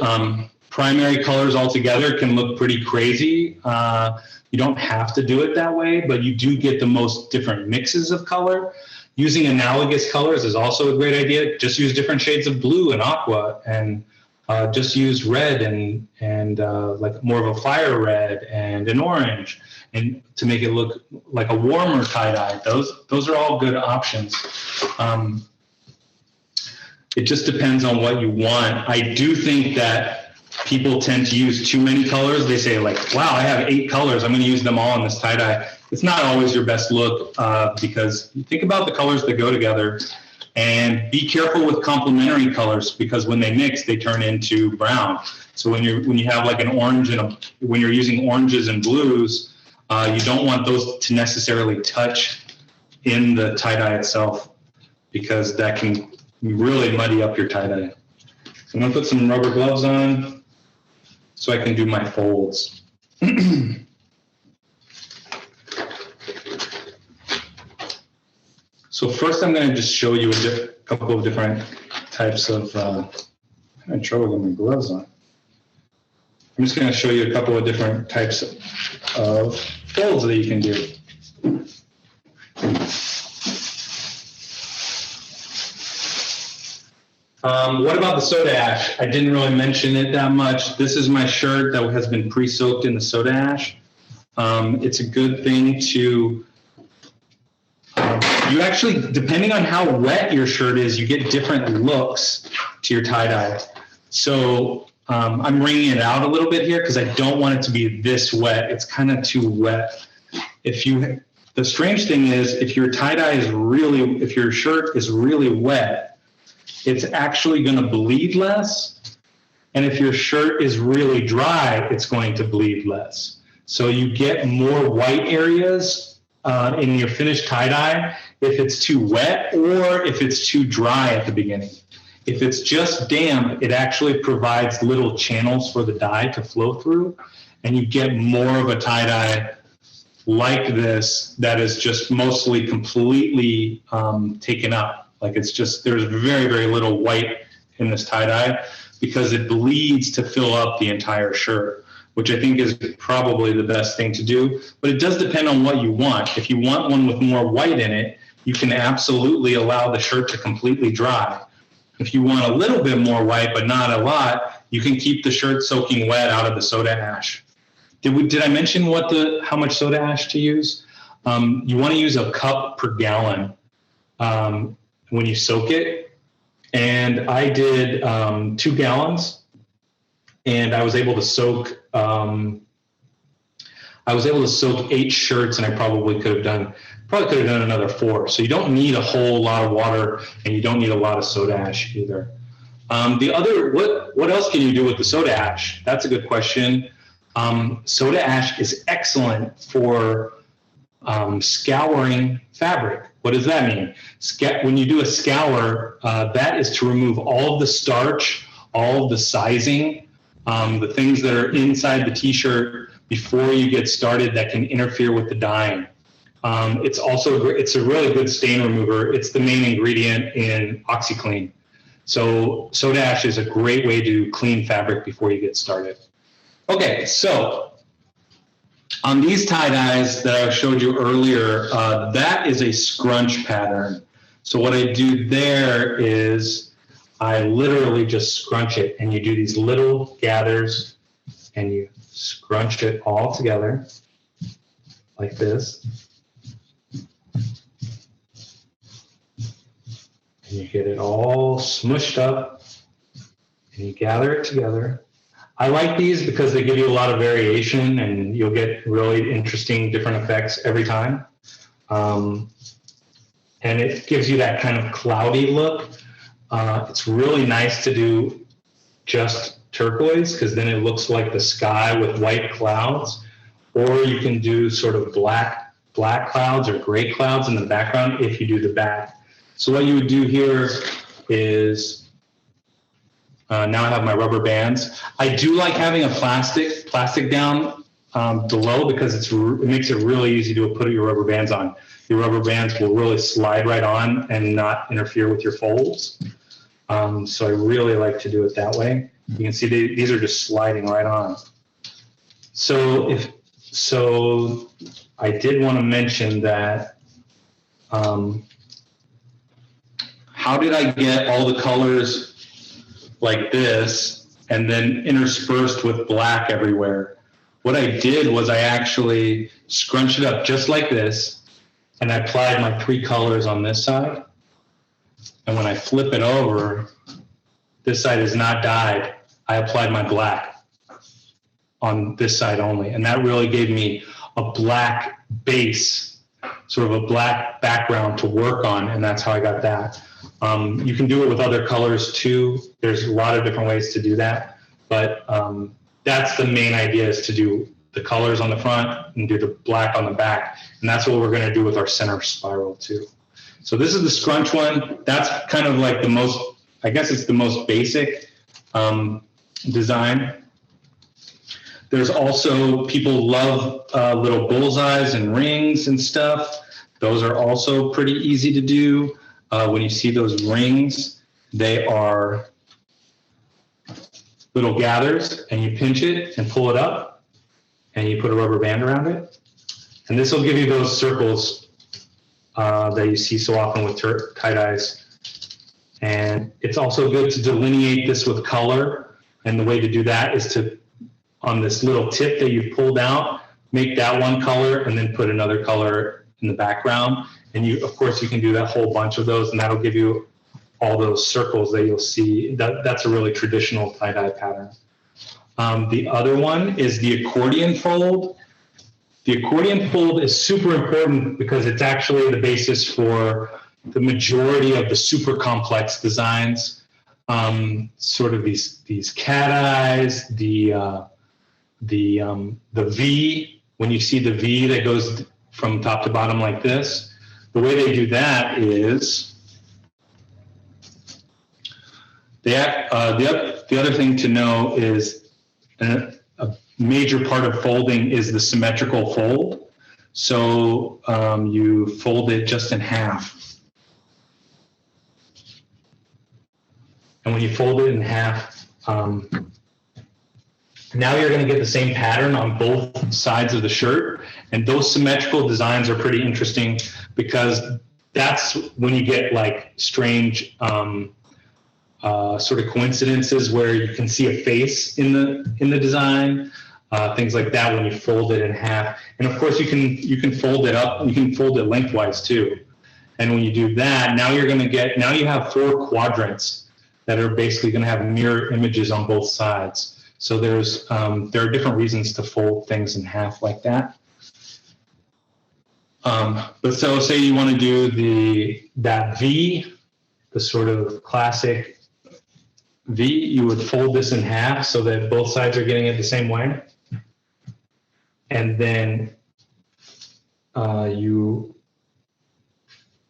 Primary colors altogether can look pretty crazy. You don't have to do it that way, but you do get the most different mixes of color. Using analogous colors is also a great idea. Just use different shades of blue and aqua, and just use red and like more of a fire red and an orange, and to make it look like a warmer tie-dye. Those are all good options. It just depends on what you want. I do think that people tend to use too many colors. They say like, wow, I have 8 colors. I'm going to use them all in this tie-dye. It's not always your best look because you think about the colors that go together, and be careful with complementary colors, because when they mix, they turn into brown. So when you have like an orange when you're using oranges and blues, you don't want those to necessarily touch in the tie-dye itself, because that can really muddy up your tie-dye. So I'm going to put some rubber gloves on so I can do my folds. So first I'm going to just show you a couple of different types of, I'm having trouble getting my gloves on. I'm just going to show you a couple of different types of folds that you can do. What about the soda ash? I didn't really mention it that much. This is my shirt that has been pre-soaked in the soda ash. It's a good thing to, you actually, depending on how wet your shirt is, you get different looks to your tie-dye. So I'm wringing it out a little bit here because I don't want it to be this wet. It's kind of too wet. The strange thing is, if your tie-dye is really, if your shirt is really wet, it's actually going to bleed less. And if your shirt is really dry, it's going to bleed less. So you get more white areas in your finished tie-dye if it's too wet or if it's too dry at the beginning. If it's just damp, it actually provides little channels for the dye to flow through, and you get more of a tie-dye like this that is just mostly completely taken up. Like it's just, there's very, very little white in this tie-dye because it bleeds to fill up the entire shirt, which I think is probably the best thing to do. But it does depend on what you want. If you want one with more white in it, you can absolutely allow the shirt to completely dry. If you want a little bit more white, but not a lot, you can keep the shirt soaking wet out of the soda ash. Did I mention how much soda ash to use? You want to use a cup per gallon when you soak it. And I did 2 gallons, and I was able to soak 8 shirts, and I probably could have done another 4. So you don't need a whole lot of water, and you don't need a lot of soda ash either. What else can you do with the soda ash? That's a good question. Soda ash is excellent for scouring fabric. What does that mean? When you do a scour, that is to remove all of the starch, all of the sizing, the things that are inside the t-shirt before you get started that can interfere with the dyeing. It's a really good stain remover. It's the main ingredient in OxyClean. So soda ash is a great way to clean fabric before you get started. Okay, so on these tie-dyes that I showed you earlier, that is a scrunch pattern. So what I do there is I literally just scrunch it, and you do these little gathers, and you scrunch it all together like this. And you get it all smushed up, and you gather it together. I like these because they give you a lot of variation, and you'll get really interesting different effects every time. And it gives you that kind of cloudy look. It's really nice to do just turquoise because then it looks like the sky with white clouds. Or you can do sort of black clouds or gray clouds in the background if you do the back. So what you would do here is, now I have my rubber bands. I do like having a plastic down below because it makes it really easy to put your rubber bands on. Your rubber bands will really slide right on and not interfere with your folds. So I really like to do it that way. You can see these are just sliding right on. So I did want to mention that. How did I get all the colors like this and then interspersed with black everywhere? What I did was I actually scrunched it up just like this, and I applied my 3 colors on this side. And when I flip it over, this side is not dyed. I applied my black on this side only. And that really gave me a black base, sort of a black background to work on, and that's how I got that. You can do it with other colors too. There's a lot of different ways to do that, but that's the main idea, is to do the colors on the front and do the black on the back, and that's what we're going to do with our center spiral too. So this is the scrunch one. That's kind of like the most, I guess it's the most basic design. There's also, people love little bullseyes and rings and stuff. Those are also pretty easy to do. When you see those rings, they are little gathers, and you pinch it and pull it up, and you put a rubber band around it. And this will give you those circles that you see so often with tie-dyes. And it's also good to delineate this with color. And the way to do that is to, on this little tip that you've pulled out, make that one color and then put another color in the background. And you, of course, you can do that whole bunch of those, and that'll give you all those circles that you'll see. That's a really traditional tie-dye pattern. The other one is the Accordion Fold. The Accordion Fold is super important because it's actually the basis for the majority of the super complex designs. Sort of these cat eyes, the V. When you see the V that goes from top to bottom like this, the way they do that is the other thing to know is a major part of folding is the symmetrical fold. So you fold it just in half. And when you fold it in half, now you're going to get the same pattern on both sides of the shirt. And those symmetrical designs are pretty interesting because that's when you get like strange sort of coincidences where you can see a face in the design, things like that when you fold it in half. And of course you can fold it up, you can fold it lengthwise too. And when you do that, now you have 4 quadrants that are basically going to have mirror images on both sides. So there are different reasons to fold things in half like that. But so say you want to do that V, the sort of classic V, you would fold this in half so that both sides are getting it the same way. And then you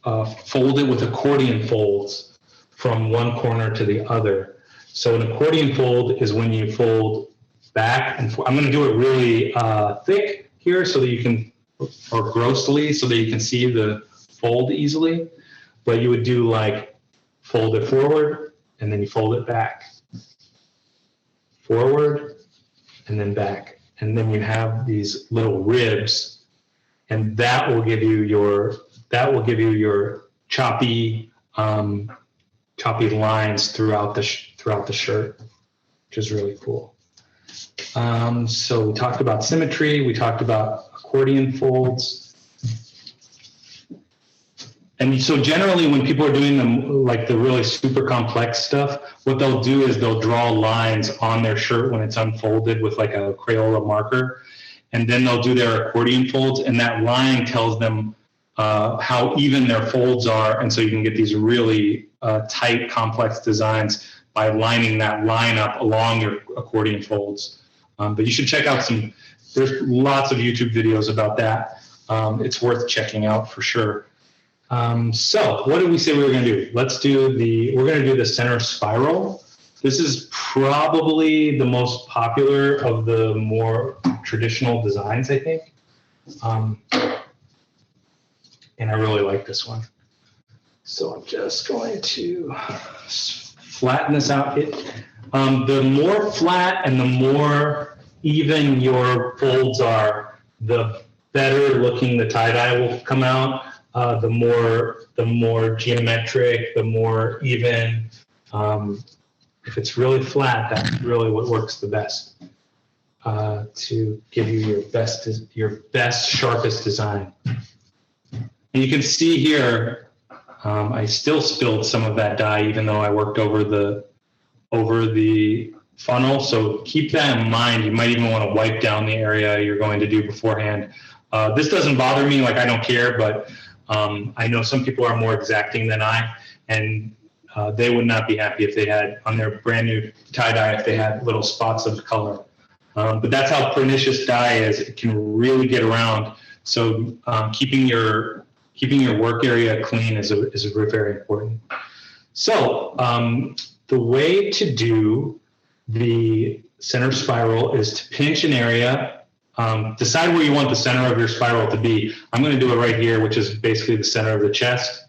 fold it with accordion folds from one corner to the other. So an accordion fold is when you fold back and forth. I'm going to do it really thick here so that you can, or grossly, so that you can see the fold easily. But you would do like fold it forward and then you fold it back. Forward and then back. And then you have these little ribs, and that will give you your choppy lines throughout the shirt, which is really cool. So we talked about symmetry, we talked about accordion folds. And so generally when people are doing them, like the really super complex stuff, what they'll do is they'll draw lines on their shirt when it's unfolded with like a Crayola marker. And then they'll do their accordion folds, and that line tells them how even their folds are. And so you can get these really tight, complex designs by lining that line up along your accordion folds. But you should check out there's lots of YouTube videos about that. It's worth checking out for sure. So what did we say we were going to do? We're going to do the center spiral. This is probably the most popular of the more traditional designs, I think. And I really like this one. So I'm just going to flatten this out. The more flat and the more even your folds are, the better looking the tie-dye will come out. The more geometric, the more even. If it's really flat, that's really what works the best to give you your best, sharpest design. And you can see here, I still spilled some of that dye, even though I worked over the funnel. So keep that in mind. You might even want to wipe down the area you're going to do beforehand. This doesn't bother me, like I don't care, but I know some people are more exacting than I, and they would not be happy if they had on their brand new tie-dye if they had little spots of color. But that's how pernicious dye is. It can really get around. So keeping your work area clean is very important. So the way to do the center spiral is to pinch an area. Decide where you want the center of your spiral to be. I'm going to do it right here, which is basically the center of the chest.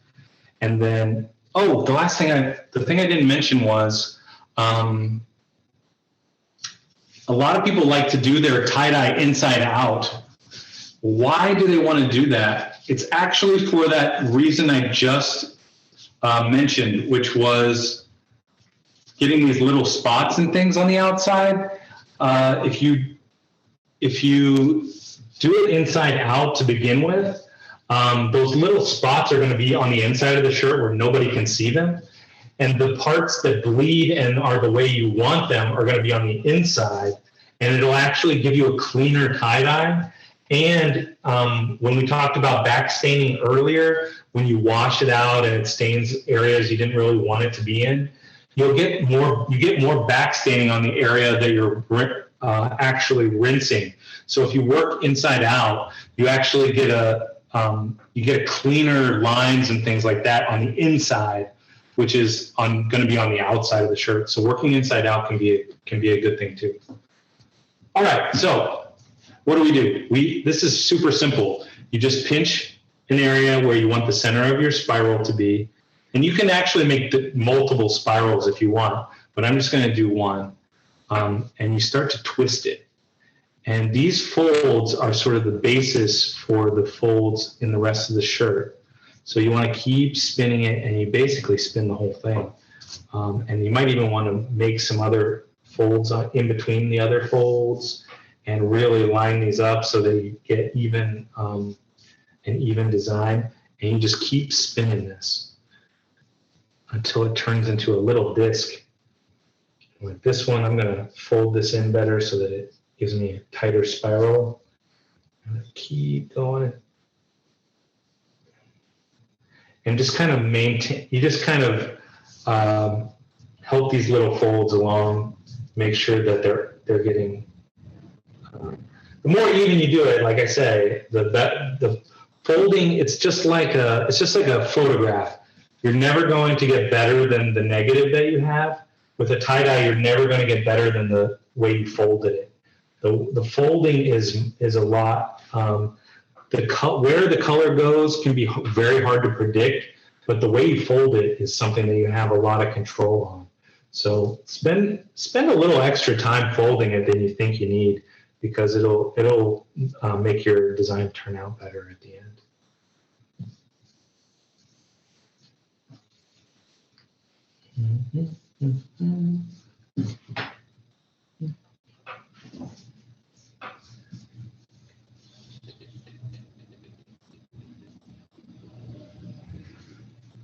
And then, the thing I didn't mention was, a lot of people like to do their tie-dye inside out. Why do they want to do that? It's actually for that reason I just mentioned, which was getting these little spots and things on the outside. If you do it inside out to begin with, those little spots are going to be on the inside of the shirt where nobody can see them. And the parts that bleed and are the way you want them are going to be on the inside. And it'll actually give you a cleaner tie-dye. And when we talked about back staining earlier, when you wash it out and it stains areas you didn't really want it to be in, you get more back staining on the area that you're actually rinsing. So if you work inside out, you actually get cleaner lines and things like that on the inside, which is going to be on the outside of the shirt. So working inside out can be a good thing too. All right, so what do? This is super simple. You just pinch an area where you want the center of your spiral to be, and you can actually make multiple spirals if you want, but I'm just going to do one. And you start to twist it. And these folds are sort of the basis for the folds in the rest of the shirt. So you want to keep spinning it, and you basically spin the whole thing. And you might even want to make some other folds in between the other folds and really line these up so that you get even an even design. And you just keep spinning this until it turns into a little disc. With this one, I'm going to fold this in better so that it gives me a tighter spiral. I'm going to keep going. And just kind of maintain, you just kind of help these little folds along, make sure that they're getting, the more even you do it, like I say, the folding, it's just like a photograph. You're never going to get better than the negative that you have. With a tie-dye, you're never going to get better than the way you folded it. The folding is a lot. Where the color goes can be very hard to predict, but the way you fold it is something that you have a lot of control on. So spend a little extra time folding it than you think you need, because it'll make your design turn out better at the end.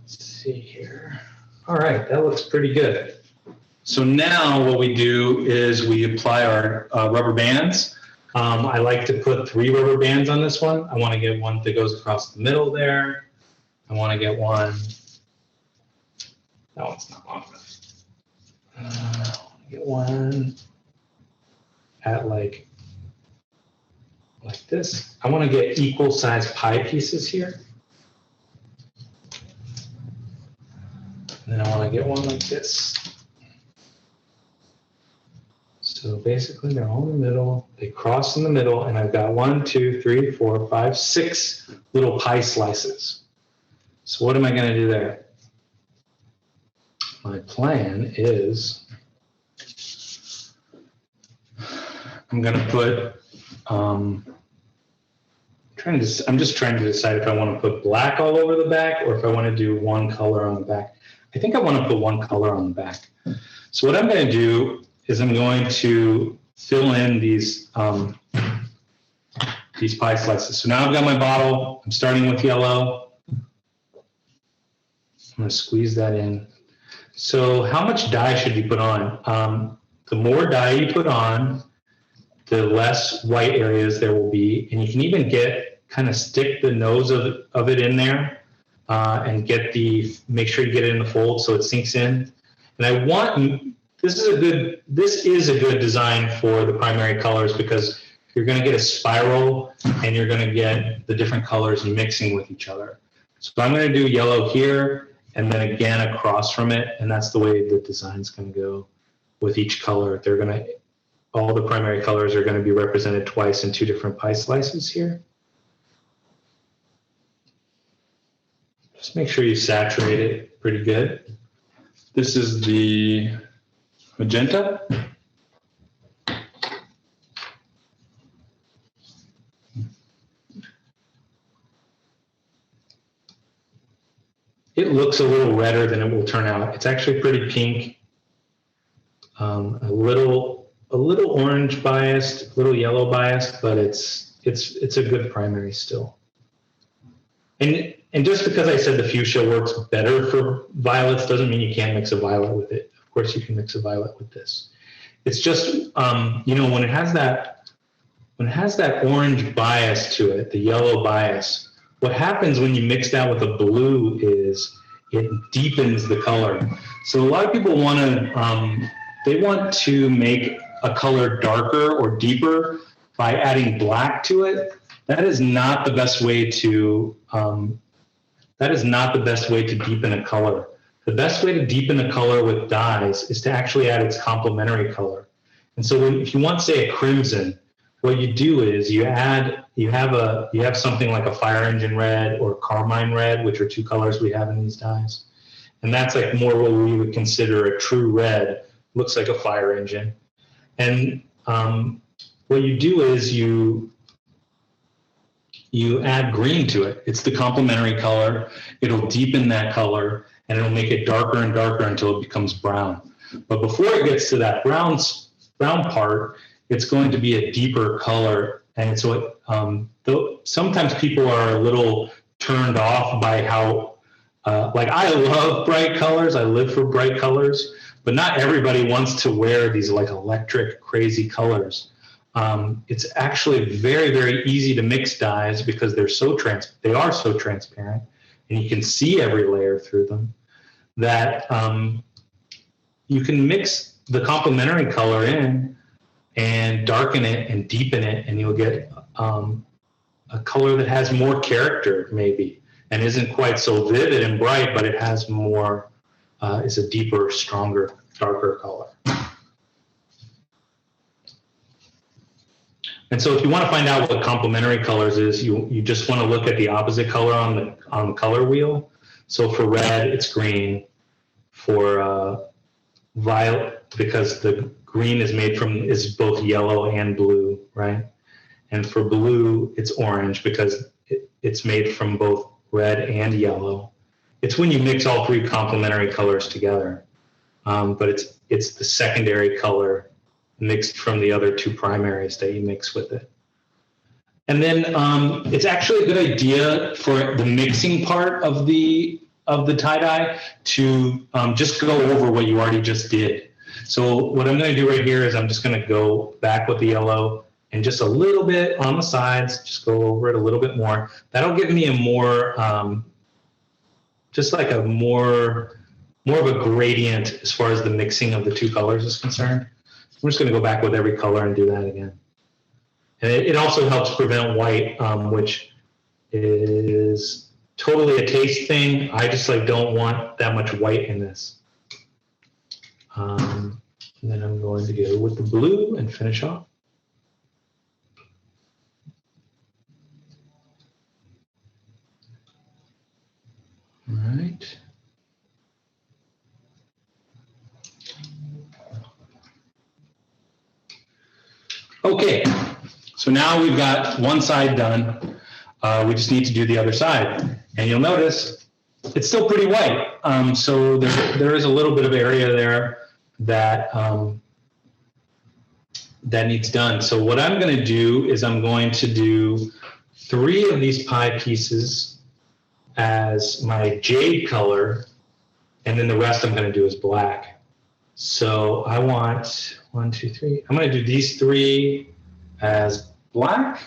Let's see here. All right, that looks pretty good. So now what we do is we apply our rubber bands. I like to put 3 rubber bands on this one. I want to get one that goes across the middle there. I want to get one. That one's not long enough. Get one at like this. I want to get equal size pie pieces here. And then I want to get one like this. So basically they're all in the middle. They cross in the middle, and I've got 1, 2, 3, 4, 5, 6 little pie slices. So what am I going to do there? My plan is I'm going to put, I'm just trying to decide if I want to put black all over the back or if I want to do one color on the back. I think I want to put one color on the back. So what I'm going to do is I'm going to fill in these pie slices. So now I've got my bottle. I'm starting with yellow. I'm going to squeeze that in. So how much dye should you put on? The more dye you put on, the less white areas there will be. And you can even stick the nose of it in there and make sure you get it in the fold so it sinks in. And this is a good design for the primary colors, because you're going to get a spiral and you're going to get the different colors mixing with each other. So I'm going to do yellow here and then again across from it, and that's the way the design's going to go with each color. All the primary colors are going to be represented twice in 2 different pie slices here. Just make sure you saturate it pretty good. This is the magenta. It looks a little redder than it will turn out. It's actually pretty pink, a little orange biased, a little yellow biased, but it's a good primary still. And just because I said the fuchsia works better for violets doesn't mean you can't mix a violet with it. Of course you can mix a violet with this. It's just when it has that orange bias to it, the yellow bias, what happens when you mix that with a blue is it deepens the color. So a lot of people want to make a color darker or deeper by adding black to it. That is not the best way to deepen a color. The best way to deepen a color with dyes is to actually add its complementary color. And so if you want, say, a crimson, what you do is you have something like a fire engine red or carmine red, which are two colors we have in these dyes. And that's like more what we would consider a true red. Looks like a fire engine. And what you do is you add green to it. It's the complementary color. It'll deepen that color, and it'll make it darker and darker until it becomes brown. But before it gets to that brown part, it's going to be a deeper color. And so sometimes people are a little turned off by how, like, I love bright colors. I live for bright colors, but not everybody wants to wear these like electric, crazy colors. It's actually very, very easy to mix dyes because they are so transparent, and you can see every layer through them, that you can mix the complementary color in and darken it and deepen it, and you'll get a color that has more character, maybe, and isn't quite so vivid and bright, but it has more, is a deeper, stronger, darker color. And so if you want to find out what complementary colors is, you just want to look at the opposite color on the color wheel. So for red, it's green. For violet, because the green is both yellow and blue, right? And for blue, it's orange because it's made from both red and yellow. It's when you mix all three complementary colors together, but it's the secondary color mixed from the other two primaries that you mix with it. And then it's actually a good idea for the mixing part of the tie-dye to just go over what you already just did. So what I'm going to do right here is I'm just going to go back with the yellow and just a little bit on the sides, just go over it a little bit more. That'll give me a more, just like a more of a gradient as far as the mixing of the two colors is concerned. I'm just going to go back with every color and do that again. And it also helps prevent white, which is totally a taste thing. I just don't want that much white in this. And then I'm going to go with the blue and finish off. All right. Okay, so now we've got one side done. We just need to do the other side. And you'll notice it's still pretty white. So there is a little bit of area there that that needs done. So what I'm going to do is I'm going to do 3 of these pie pieces as my jade color, and then the rest I'm going to do is black. So I want 1, 2, 3. I'm going to do these 3 as black.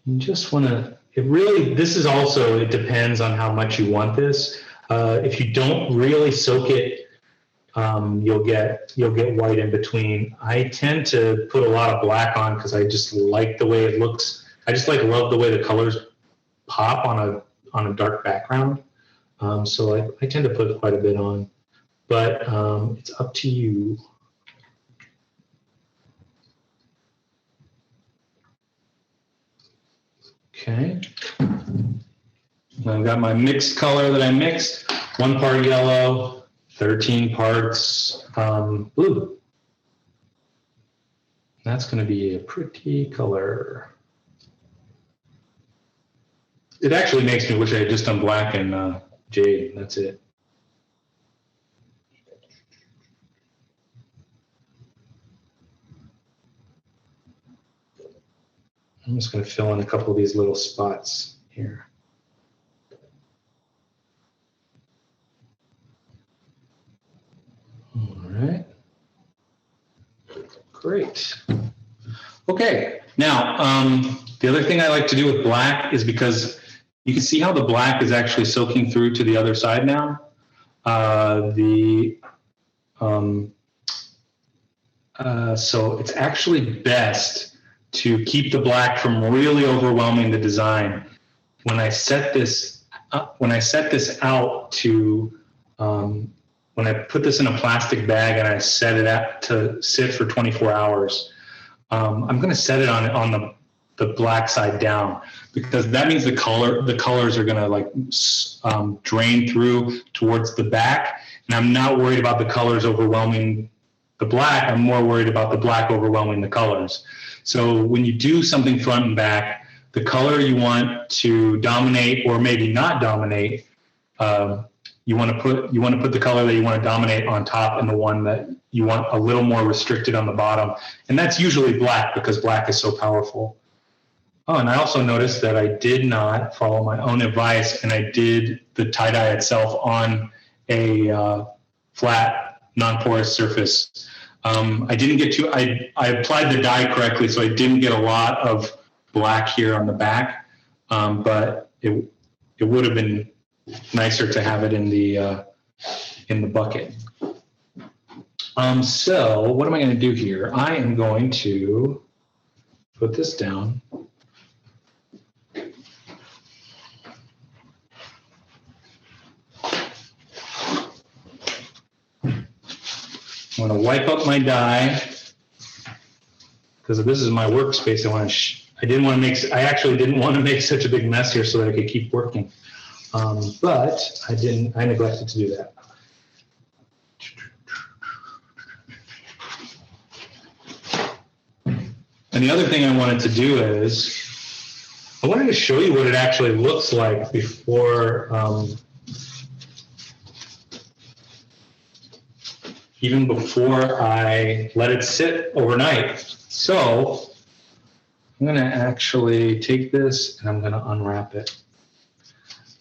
You just want to, it depends on how much you want this. If you don't really soak it, you'll get white in between. I tend to put a lot of black on because I just like the way it looks. I just love the way the colors pop on a dark background. So I tend to put quite a bit on, but it's up to you. Okay. I've got my mixed color that I mixed. 1 part yellow, 13 parts blue. That's going to be a pretty color. It actually makes me wish I had just done black and jade. That's it. I'm just going to fill in a couple of these little spots here. All right. Great. Okay. Now, the other thing I like to do with black is because you can see how the black is actually soaking through to the other side now. So it's actually best to keep the black from really overwhelming the design. When I set this out to, when I put this in a plastic bag and I set it out to sit for 24 hours, I'm going to set it on the black side down, because that means the colors are going to like drain through towards the back, and I'm not worried about the colors overwhelming the black. I'm more worried about the black overwhelming the colors. So when you do something front and back, the color you want to dominate or maybe not dominate, you want to put the color that you want to dominate on top, and the one that you want a little more restricted on the bottom. And that's usually black, because black is so powerful. Oh, and I also noticed that I did not follow my own advice, and I did the tie-dye itself on a flat, non-porous surface. I didn't get to, I applied the dye correctly, so I didn't get a lot of black here on the back, but it would have been nicer to have it in the bucket. So what am I going to do here? I am going to put this down. I'm going to wipe up my dye, because this is my workspace. I actually didn't want to make such a big mess here so that I could keep working. But I neglected to do that. And the other thing I wanted to do is, I wanted to show you what it actually looks like before, even before I let it sit overnight. So I'm going to actually take this and I'm going to unwrap it.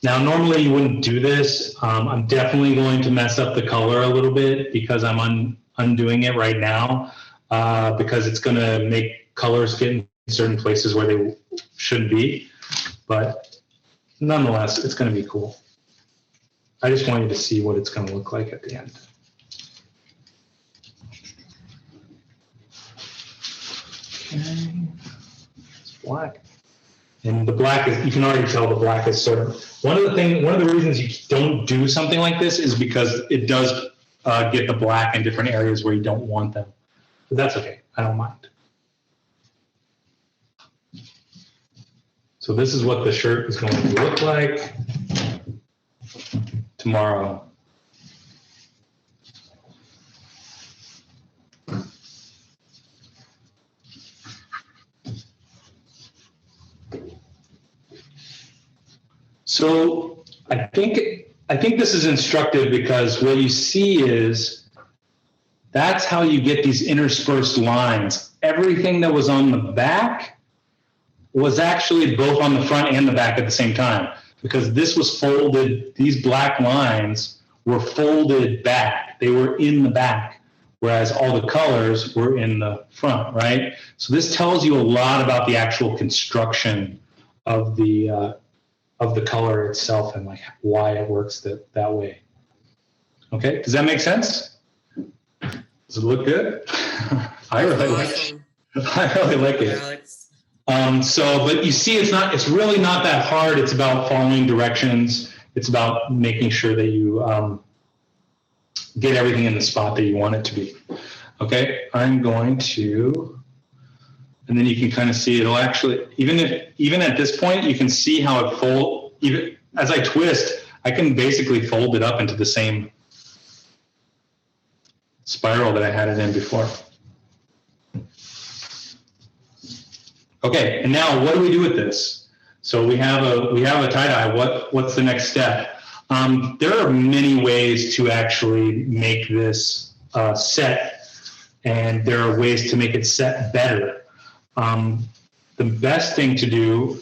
Now, normally you wouldn't do this. I'm definitely going to mess up the color a little bit, because I'm undoing it right now, because it's going to make colors get in certain places where they shouldn't be. But nonetheless, it's going to be cool. I just want you to see what it's going to look like at the end. Okay, it's black. And the black is, you can already tell the black is sort of, one of the reasons you don't do something like this is because it does get the black in different areas where you don't want them. But that's okay, I don't mind. So this is what the shirt is going to look like tomorrow. So I think this is instructive, because what you see is that's how you get these interspersed lines. Everything that was on the back was actually both on the front and the back at the same time, because this was folded, these black lines were folded back. They were in the back, whereas all the colors were in the front, right? So this tells you a lot about the actual construction of the color itself, and like why it works that way. Okay, does that make sense? Does it look good? I really like it. I really like it. Alex. But you see, it's really not that hard. It's about following directions. It's about making sure that you get everything in the spot that you want it to be. Okay, I'm going to, and then you can kind of see it'll actually, even at this point, you can see how it folds. Even as I twist, I can basically fold it up into the same spiral that I had it in before. Okay, and now what do we do with this? So we have a tie-dye. What's the next step? There are many ways to actually make this set, and there are ways to make it set better. The best thing to do,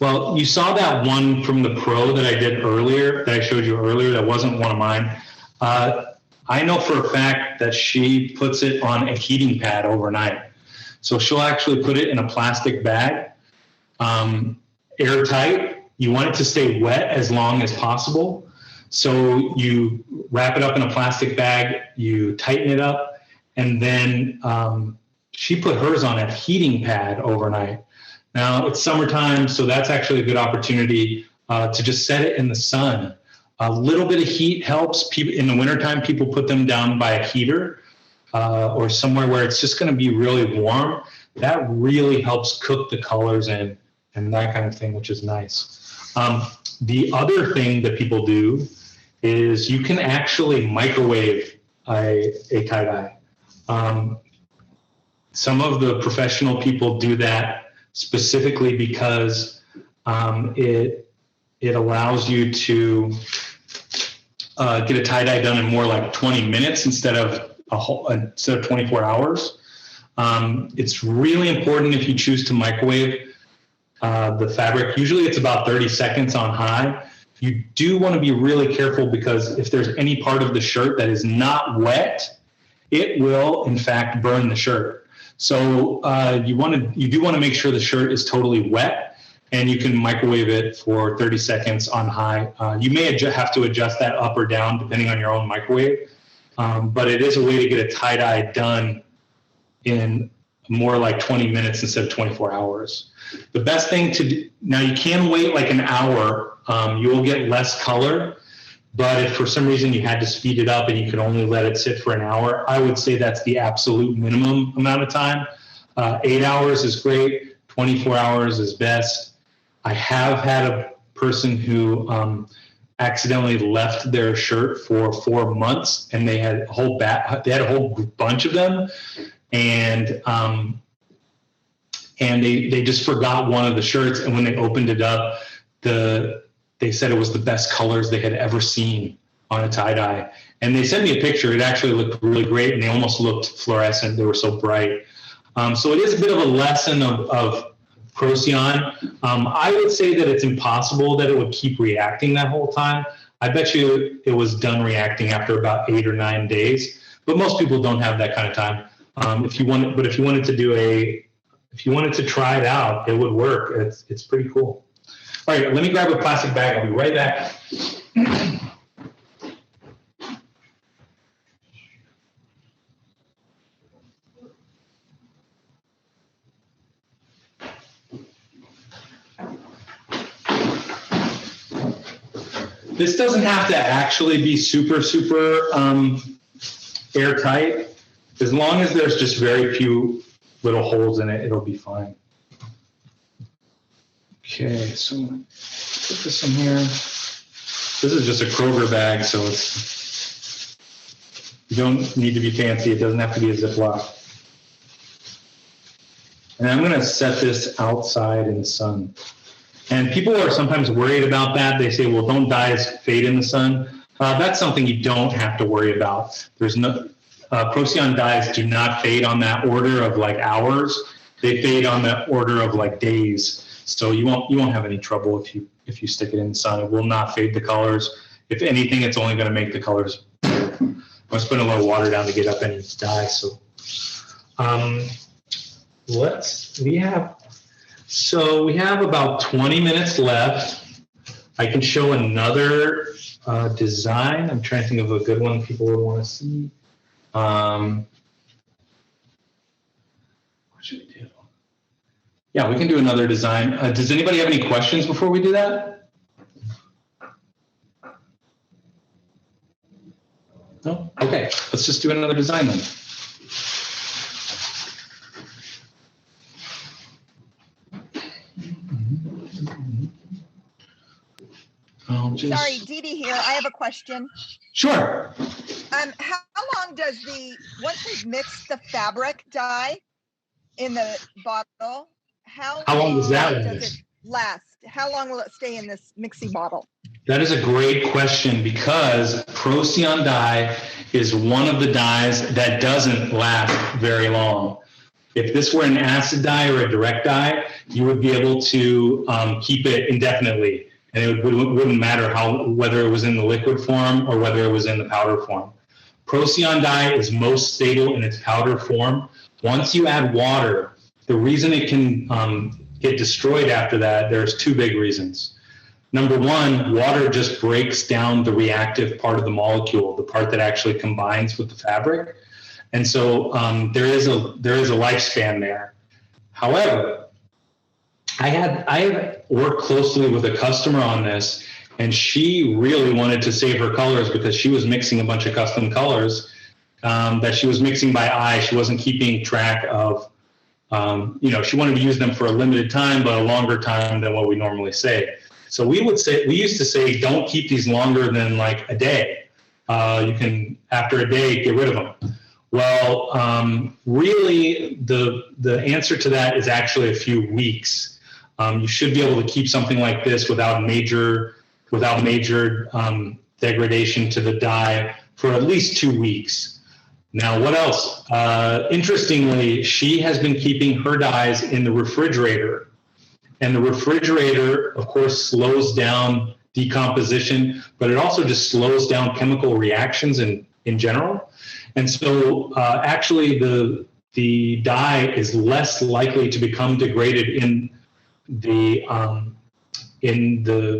well, you saw that one from the Pro that I did earlier, that I showed you earlier, that wasn't one of mine. I know for a fact that she puts it on a heating pad overnight. So she'll actually put it in a plastic bag, airtight. You want it to stay wet as long as possible. So you wrap it up in a plastic bag, you tighten it up, and then she put hers on a heating pad overnight. Now it's summertime, so that's actually a good opportunity to just set it in the sun. A little bit of heat helps. People in the wintertime, people put them down by a heater or somewhere where it's just going to be really warm. That really helps cook the colors in and that kind of thing, which is nice. The other thing that people do is you can actually microwave a tie-dye. Some of the professional people do that specifically because it allows you to get a tie-dye done in more like 20 minutes instead of 24 hours. It's really important if you choose to microwave the fabric. Usually it's about 30 seconds on high. You do want to be really careful because if there's any part of the shirt that is not wet, it will in fact burn the shirt. So you do want to make sure the shirt is totally wet, and you can microwave it for 30 seconds on high. You may have to adjust that up or down depending on your own microwave, but it is a way to get a tie-dye done in more like 20 minutes instead of 24 hours. The best thing to do, now you can wait like an hour, you will get less color, but if for some reason you had to speed it up and you could only let it sit for an hour, I would say that's the absolute minimum amount of time. 8 hours is great, 24 hours is best. I have had a person who accidentally left their shirt for 4 months, and they had a whole bunch of them, and they just forgot one of the shirts, and when they opened it up, they said it was the best colors they had ever seen on a tie-dye. And they sent me a picture. It actually looked really great, and they almost looked fluorescent. They were so bright. So it is a bit of a lesson of Procion. I would say that it's impossible that it would keep reacting that whole time. I bet you it was done reacting after about 8 or 9 days, but most people don't have that kind of time. If you wanted to try it out, it would work. It's pretty cool. All right, let me grab a plastic bag. I'll be right back. This doesn't have to actually be super airtight. As long as there's just very few little holes in it, it'll be fine. Okay, so put this in here. This is just a Kroger bag, so you don't need to be fancy. It doesn't have to be a Ziploc. And I'm going to set this outside in the sun. And people are sometimes worried about that. They say, well, don't dyes fade in the sun. That's something you don't have to worry about. There's no Procion dyes do not fade on that order of like hours. They fade on the order of like days. So you won't have any trouble if you stick it in the sun. It will not fade the colors. If anything, it's only going to make the colors. I'm putting a little water down to get up any dye. So we have about 20 minutes left. I can show another design. I'm trying to think of a good one people would want to see. What should we do? Yeah, we can do another design. Does anybody have any questions before we do that? No? Okay, let's just do another design then. Sorry, Dee Dee here. I have a question. Sure. How long does once we've mixed the fabric dye in the bottle, how long does it last? How long will it stay in this mixy bottle? That is a great question, because Procion dye is one of the dyes that doesn't last very long. If this were an acid dye or a direct dye, you would be able to keep it indefinitely. And it wouldn't matter whether it was in the liquid form or whether it was in the powder form. Procion dye is most stable in its powder form. Once you add water, the reason it can get destroyed after that, there's two big reasons. Number one, water just breaks down the reactive part of the molecule, the part that actually combines with the fabric. And so there is a lifespan there. However, I have worked closely with a customer on this, and she really wanted to save her colors because she was mixing a bunch of custom colors that she was mixing by eye. She wasn't keeping track of, she wanted to use them for a limited time, but a longer time than what we normally say. So we used to say, don't keep these longer than like a day. You can, after a day, get rid of them. Well, really, the answer to that is actually a few weeks. You should be able to keep something like this without major degradation to the dye for at least 2 weeks. Now, what else? Interestingly, she has been keeping her dyes in the refrigerator. And the refrigerator, of course, slows down decomposition, but it also just slows down chemical reactions in general. And so actually the dye is less likely to become degraded in the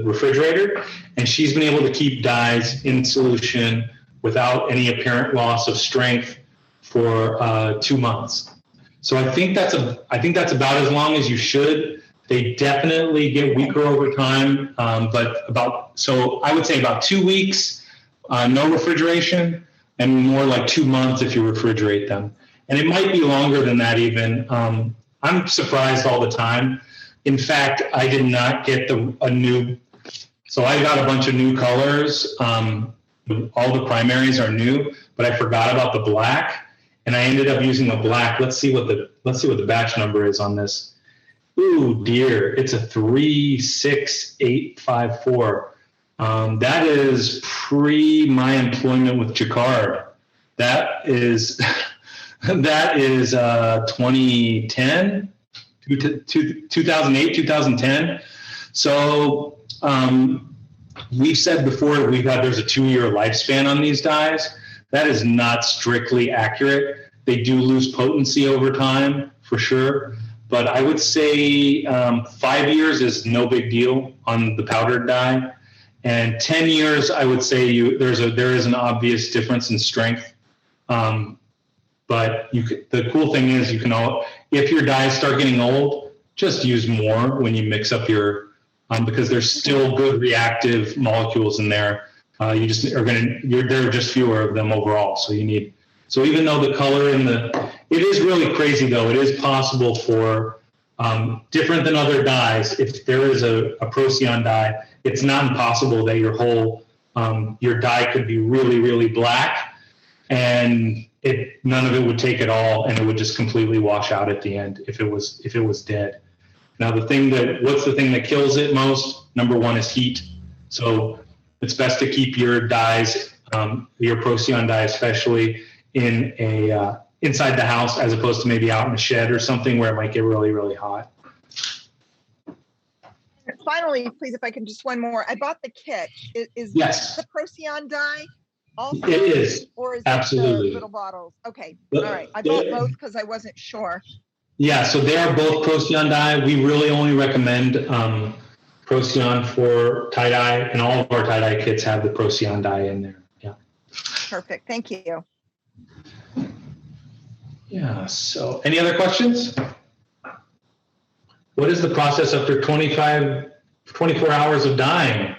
refrigerator. And she's been able to keep dyes in solution without any apparent loss of strength for 2 months. So I think that's about as long as you should. They definitely get weaker over time, so I would say about 2 weeks, no refrigeration, and more like 2 months if you refrigerate them. And it might be longer than that even. I'm surprised all the time. In fact, I did not get so I got a bunch of new colors. All the primaries are new, but I forgot about the black, and I ended up using a black. Let's see what the batch number is on this. Ooh, dear, it's a 36854. That is pre my employment with Jacquard. That is 2010, 2008, 2010. So we've said before there's a 2-year lifespan on these dyes. That is not strictly accurate. They do lose potency over time, for sure. But I would say 5 years is no big deal on the powdered dye, and 10 years I would say there is an obvious difference in strength. But the cool thing is if your dyes start getting old, just use more when you mix up your because there's still good reactive molecules in there. There are just fewer of them overall. So even though the color it is really crazy though. It is possible for, different than other dyes, if there is a Procion dye, it's not impossible that your dye could be really, really black, and none of it would take at all, and it would just completely wash out at the end if it was dead. Now what's the thing that kills it most? Number one is heat. So it's best to keep your dyes, your Procion dye especially, in inside the house as opposed to maybe out in a shed or something where it might get really, really hot. Finally, please, if I can just one more. I bought the kit. Is yes. The Procion dye also? It is. Or is absolutely. It the little bottles? Okay. All right. I bought both because I wasn't sure. Yeah, so they are both Procion dye. We really only recommend Procion for tie-dye, and all of our tie-dye kits have the Procion dye in there. Yeah. Perfect. Thank you. Yeah, so any other questions? What is the process after 24 hours of dyeing?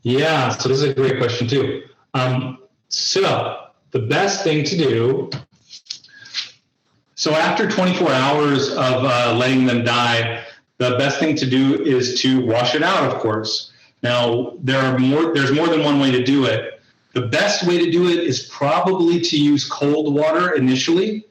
Yeah, so this is a great question too. So the best thing to do, so after 24 hours of letting them dye, the best thing to do is to wash it out, of course. Now, there's more than one way to do it. The best way to do it is probably to use cold water initially.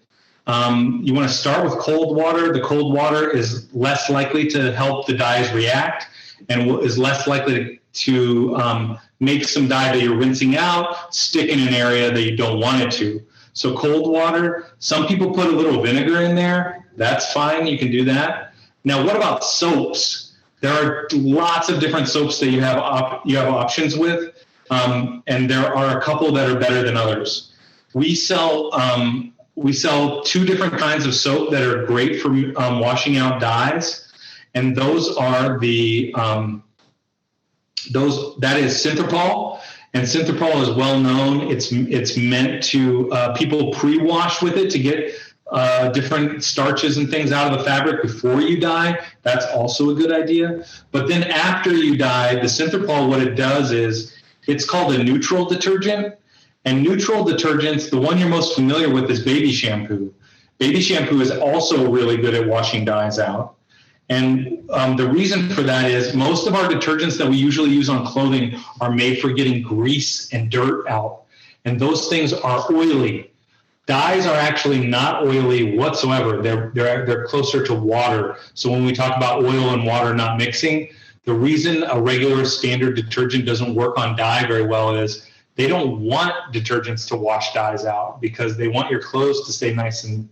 You want to start with cold water. The cold water is less likely to help the dyes react and is less likely to make some dye that you're rinsing out stick in an area that you don't want it to. So cold water, some people put a little vinegar in there. That's fine, you can do that. Now, what about soaps? There are lots of different soaps that you have options with, and there are a couple that are better than others. We sell 2 different kinds of soap that are great for washing out dyes, and those are that is Synthopol And Synthopol is well known. It's meant to, people pre-wash with it to get different starches and things out of the fabric before you dye. That's also a good idea. But then after you dye, the Synthopol, what it does is, it's called a neutral detergent. And neutral detergents, the one you're most familiar with is baby shampoo. Baby shampoo is also really good at washing dyes out. And the reason for that is most of our detergents that we usually use on clothing are made for getting grease and dirt out. And those things are oily. Dyes are actually not oily whatsoever. They're closer to water. So when we talk about oil and water not mixing, the reason a regular standard detergent doesn't work on dye very well is they don't want detergents to wash dyes out because they want your clothes to stay nice and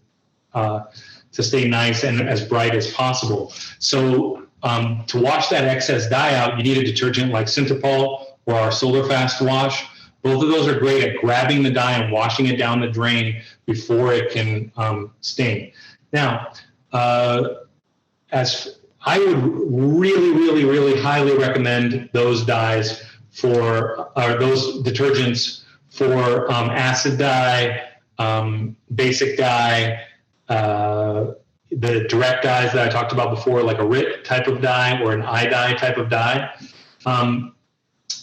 as bright as possible. So to wash that excess dye out, you need a detergent like Synthopol or our Solar Fast Wash. Both of those are great at grabbing the dye and washing it down the drain before it can stain. Now, as I would really, really, really highly recommend those dyes for those detergents for acid dye, basic dye, the direct dyes that I talked about before, like a RIT type of dye or an iDye type of dye.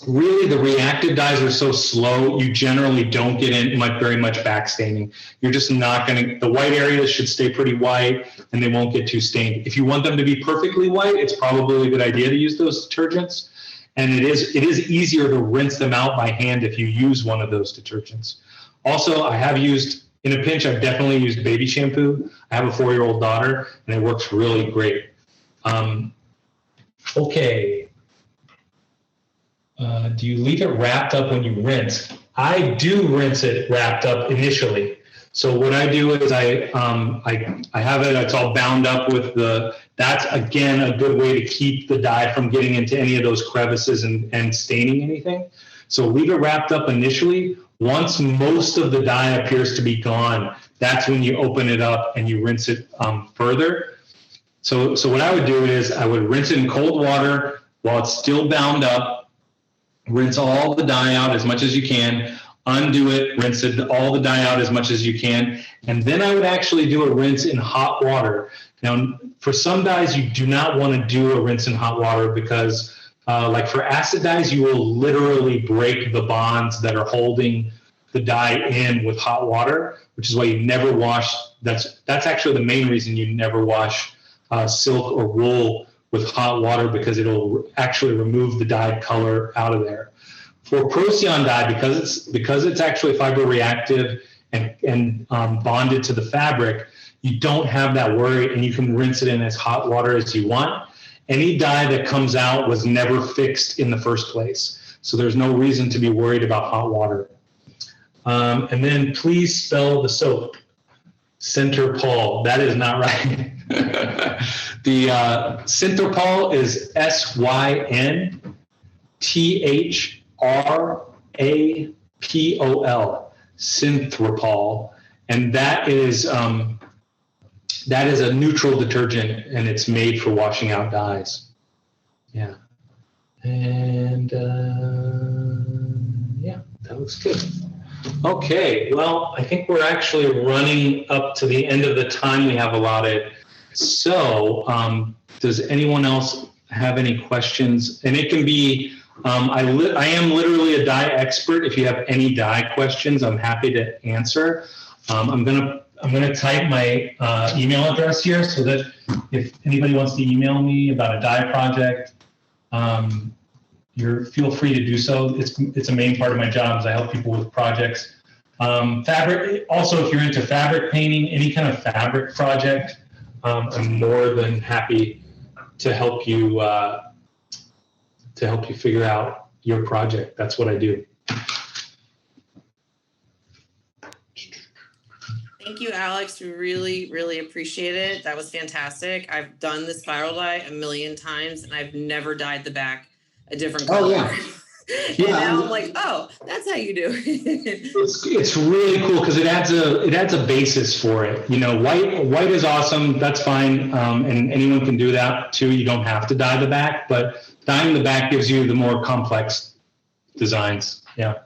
Really, the reactive dyes are so slow, you generally don't get in very much back staining. You're just not going to, the white areas should stay pretty white and they won't get too stained. If you want them to be perfectly white, it's probably a good idea to use those detergents. And it is easier to rinse them out by hand if you use one of those detergents. Also, I have used, in a pinch, I've definitely used baby shampoo. I have a 4-year-old daughter and it works really great. Okay. Do you leave it wrapped up when you rinse? I do rinse it wrapped up initially. So what I do is I have it, it's all bound up with that's again a good way to keep the dye from getting into any of those crevices and staining anything. So leave it wrapped up initially. Once most of the dye appears to be gone, that's when you open it up and you rinse it further. So what I would do is I would rinse it in cold water while it's still bound up. Rinse all the dye out as much as you can, undo it, rinse all the dye out as much as you can, and then I would actually do a rinse in hot water. Now, for some dyes, you do not want to do a rinse in hot water because, like for acid dyes, you will literally break the bonds that are holding the dye in with hot water, which is why you never wash. That's actually the main reason you never wash silk or wool with hot water, because it'll actually remove the dyed color out of there. For Procion dye, because it's actually fiber reactive and bonded to the fabric, you don't have that worry, and you can rinse it in as hot water as you want. Any dye that comes out was never fixed in the first place, so there's no reason to be worried about hot water. And then please spell the soap. Synthopol. That is not right. The Synthopol is SYNTHRAPOL. Synthopol, and that is a neutral detergent, and it's made for washing out dyes. Yeah, and yeah, that looks good. Okay, well, I think we're actually running up to the end of the time we have allotted. So does anyone else have any questions? And it can be, I am literally a dye expert. If you have any dye questions, I'm happy to answer. I'm gonna type my email address here so that if anybody wants to email me about a dye project, feel free to do so. It's a main part of my job is I help people with projects. Fabric, also if you're into fabric painting, any kind of fabric project, I'm more than happy to help you figure out your project. That's what I do. Thank you, Alex. We really, really appreciate it. That was fantastic. I've done the spiral dye a million times and I've never dyed the back a different color. Oh, yeah. And now I'm like, oh, that's how you do it. It's really cool because it adds a basis for it. You know, white is awesome. That's fine, and anyone can do that too. You don't have to dye the back, but dyeing the back gives you the more complex designs. Yeah.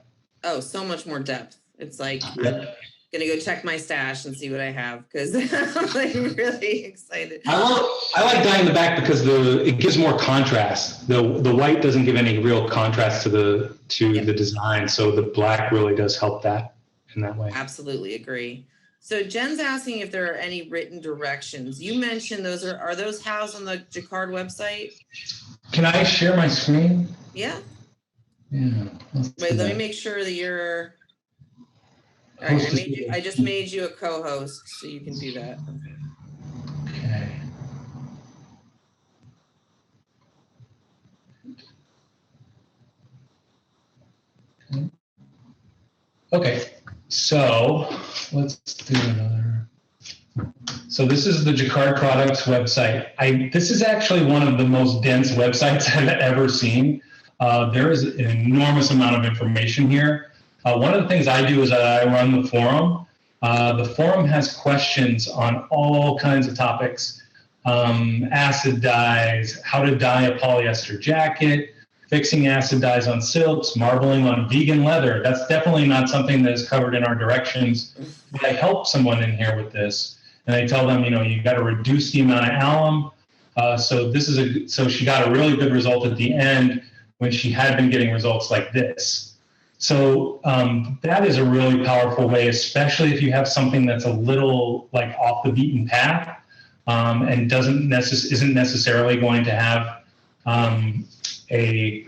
Oh, so much more depth. It's like, Yeah. I'm gonna go check my stash and see what I have because I'm like really excited. I like dyeing the back because it gives more contrast. The white doesn't give any real contrast to the design, so the black really does help that in that way. Absolutely agree. So Jen's asking if there are any written directions. You mentioned those are those housed on the Jacquard website? Can I share my screen? Yeah. Yeah. Wait, let me make sure that you're. All right, I just made you a co-host, so you can do that. Okay. Okay, so let's do another. So this is the Jacquard Products website. This is actually one of the most dense websites I've ever seen. There is an enormous amount of information here. One of the things I do is I run the forum. The forum has questions on all kinds of topics. Acid dyes, how to dye a polyester jacket, fixing acid dyes on silks, marbling on vegan leather. That's definitely not something that is covered in our directions. But I help someone in here with this, and I tell them, you got to reduce the amount of alum. So she got a really good result at the end when she had been getting results like this. So that is a really powerful way, especially if you have something that's a little like off the beaten path and isn't necessarily going to have a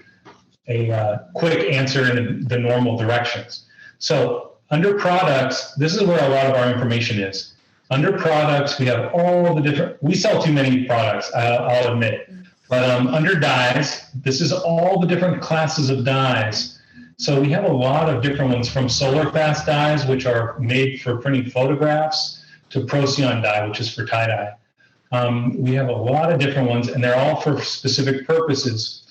quick answer in the normal directions. So under products, this is where a lot of our information is. Under products, we have all the different, we sell too many products, I'll admit. But under dyes, this is all the different classes of dyes. So we have a lot of different ones, from solar fast dyes, which are made for printing photographs, to Procion dye, which is for tie-dye. We have a lot of different ones, and they're all for specific purposes.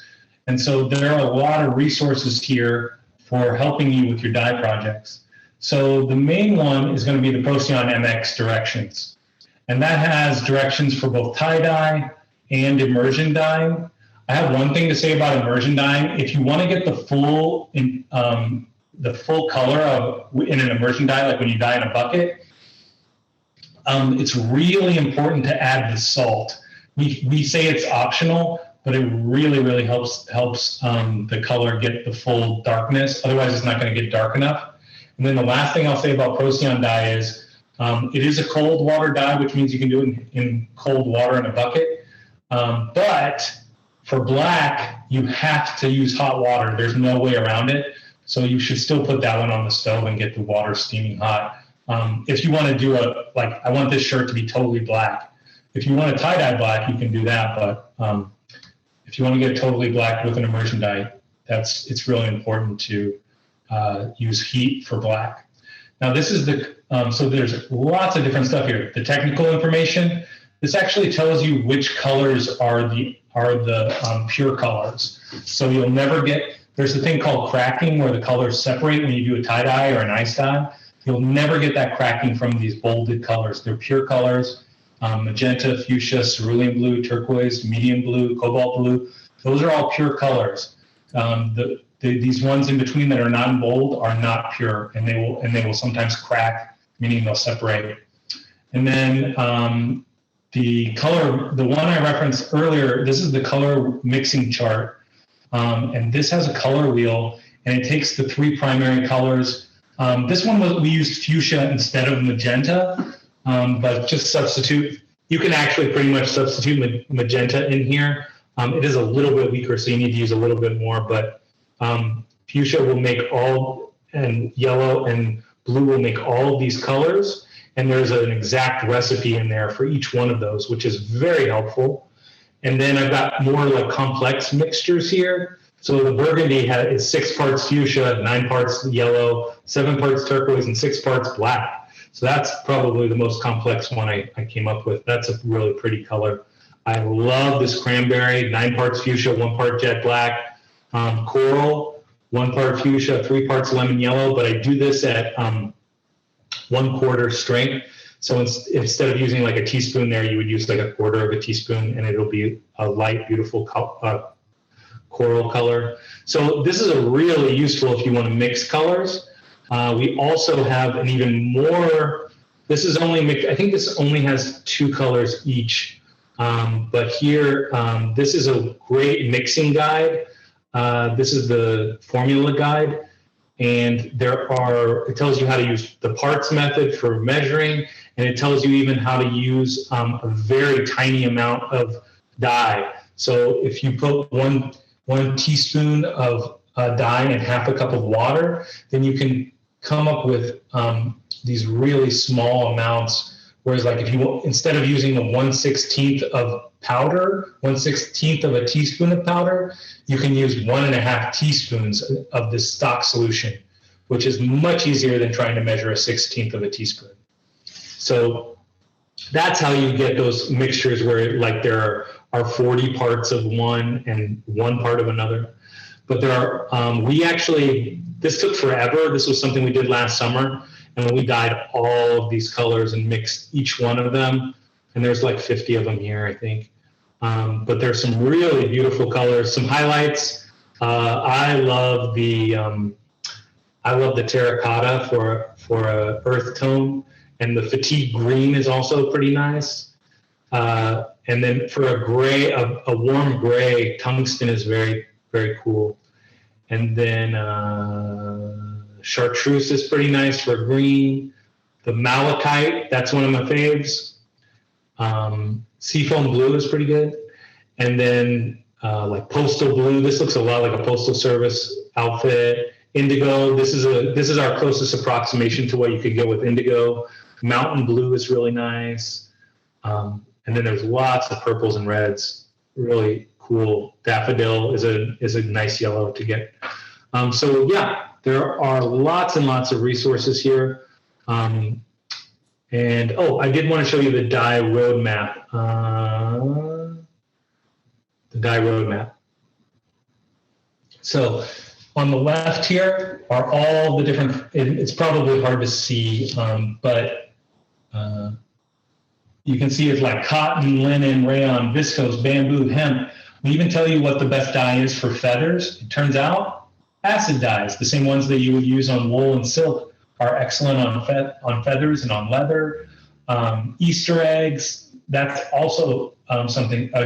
And so there are a lot of resources here for helping you with your dye projects. So the main one is going to be the Procion MX directions. And that has directions for both tie-dye and immersion dyeing. I have one thing to say about immersion dyeing. If you want to get the full color in an immersion dye, like when you dye in a bucket, it's really important to add the salt. We say it's optional, but it really, really helps the color get the full darkness. Otherwise, it's not going to get dark enough. And then the last thing I'll say about Procion dye is it is a cold water dye, which means you can do it in cold water in a bucket. But for black, you have to use hot water. There's no way around it. So you should still put that one on the stove and get the water steaming hot. If you want to do I want this shirt to be totally black. If you want to tie-dye black, you can do that. But if you want to get totally black with an immersion dye, it's really important to use heat for black. Now this is so there's lots of different stuff here. The technical information, this actually tells you which colors are the pure colors. So you'll never get, there's a thing called cracking where the colors separate when you do a tie-dye or an ice dye. You'll never get that cracking from these bolded colors. They're pure colors. Magenta, fuchsia, cerulean blue, turquoise, medium blue, cobalt blue. Those are all pure colors. These ones in between that are not in bold are not pure, and they will sometimes crack, meaning they'll separate. And then the color, the one I referenced earlier, this is the color mixing chart. And this has a color wheel, and it takes the 3 primary colors. This one we used fuchsia instead of magenta, but just substitute. You can actually pretty much substitute magenta in here. It is a little bit weaker, so you need to use a little bit more, but fuchsia will make all, and yellow and blue will make all of these colors. And there's an exact recipe in there for each one of those, which is very helpful. And then I've got more like complex mixtures here. So the burgundy is 6 parts fuchsia, 9 parts yellow, 7 parts turquoise, and 6 parts black. So that's probably the most complex one I came up with. That's a really pretty color. I love this cranberry, 9 parts fuchsia, 1 part jet black. Coral, 1 part fuchsia, 3 parts lemon yellow, but I do this at 1/4 strength. So instead of using like a teaspoon there, you would use like 1/4 of a teaspoon, and it'll be a light, beautiful coral color. So this is a really useful if you want to mix colors. We also have an even more, this is only mixed, I think this only has 2 colors each. But here, this is a great mixing guide. This is the formula guide. And it tells you how to use the parts method for measuring, and it tells you even how to use a very tiny amount of dye. So if you put one teaspoon of dye in half a cup of water, then you can come up with these really small amounts. Whereas like if you, instead of using a 1/16 of powder, 1/16 of a teaspoon of powder, you can use 1.5 teaspoons of this stock solution, which is much easier than trying to measure a 1/16 of a teaspoon. So that's how you get those mixtures where like there are 40 parts of one and 1 part of another. But there are, this took forever. This was something we did last summer, and we dyed all of these colors and mixed each one of them. And there's like 50 of them here, I think. But there's some really beautiful colors, some highlights. I love the terracotta for a earth tone, and the fatigue green is also pretty nice. And then for a gray, a warm gray, tungsten is very, very cool. And then chartreuse is pretty nice for green. The malachite, that's one of my faves. Seafoam blue is pretty good. And then like postal blue, this looks a lot like a postal service outfit. Indigo, this is our closest approximation to what you could get with indigo. Mountain blue is really nice. And then there's lots of purples and reds, really cool. Daffodil is a nice yellow to get. So yeah, there are lots and lots of resources here. And oh, I did want to show you the dye roadmap. The dye roadmap. So on the left here are all the different, it's probably hard to see, but you can see it's like cotton, linen, rayon, viscose, bamboo, hemp. We even tell you what the best dye is for feathers. It turns out acid dyes, the same ones that you would use on wool and silk, are excellent on feathers and on leather. Easter eggs, that's also a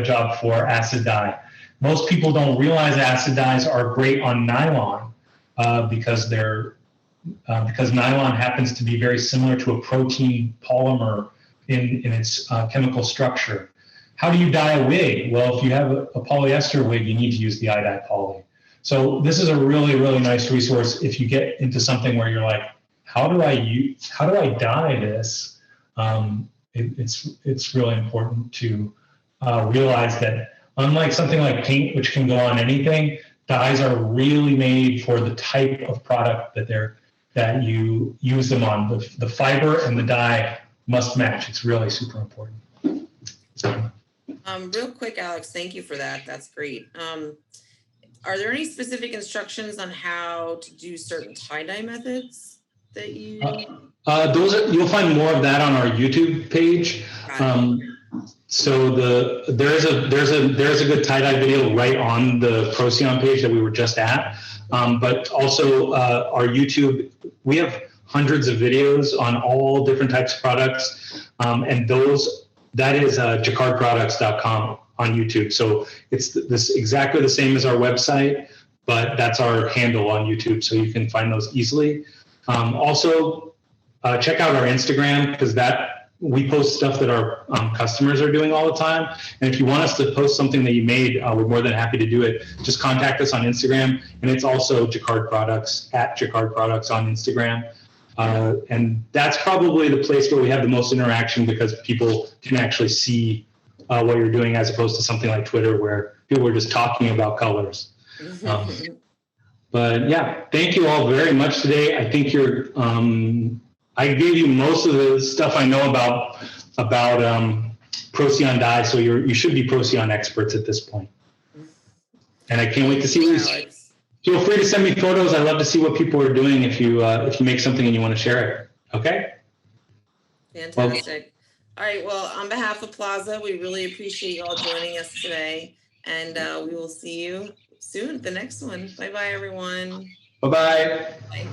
job for acid dye. Most people don't realize acid dyes are great on nylon because nylon happens to be very similar to a protein polymer in its chemical structure. How do you dye a wig? Well, if you have a polyester wig, you need to use the iDye poly. So this is a really, really nice resource if you get into something where you're like, how do I dye this? It's really important to realize that unlike something like paint, which can go on anything, dyes are really made for the type of product that you use them on. The fiber and the dye must match. It's really super important. So. Real quick, Alex, thank you for that. That's great. Are there any specific instructions on how to do certain tie-dye methods that you? You'll find more of that on our YouTube page. So there's a good tie-dye video right on the Procion page that we were just at. But also our YouTube, we have hundreds of videos on all different types of products, and that is jacquardproducts.com on YouTube. So it's exactly the same as our website, but that's our handle on YouTube, so you can find those easily. Also, check out our Instagram, because we post stuff that our customers are doing all the time. And if you want us to post something that you made, we're more than happy to do it. Just contact us on Instagram, and it's also Jacquard Products, at Jacquard Products on Instagram. And that's probably the place where we have the most interaction, because people can actually see what you're doing, as opposed to something like Twitter where people are just talking about colors. But yeah, thank you all very much today. I think I gave you most of the stuff I know about Procion dye, so you should be Procion experts at this point. And I can't wait to see you. Feel free to send me photos. I love to see what people are doing if you make something and you want to share it. Okay? Fantastic. All right. Well, on behalf of Plaza, we really appreciate you all joining us today, and we will see you soon at the next one. Bye-bye, everyone. Bye-bye. Bye.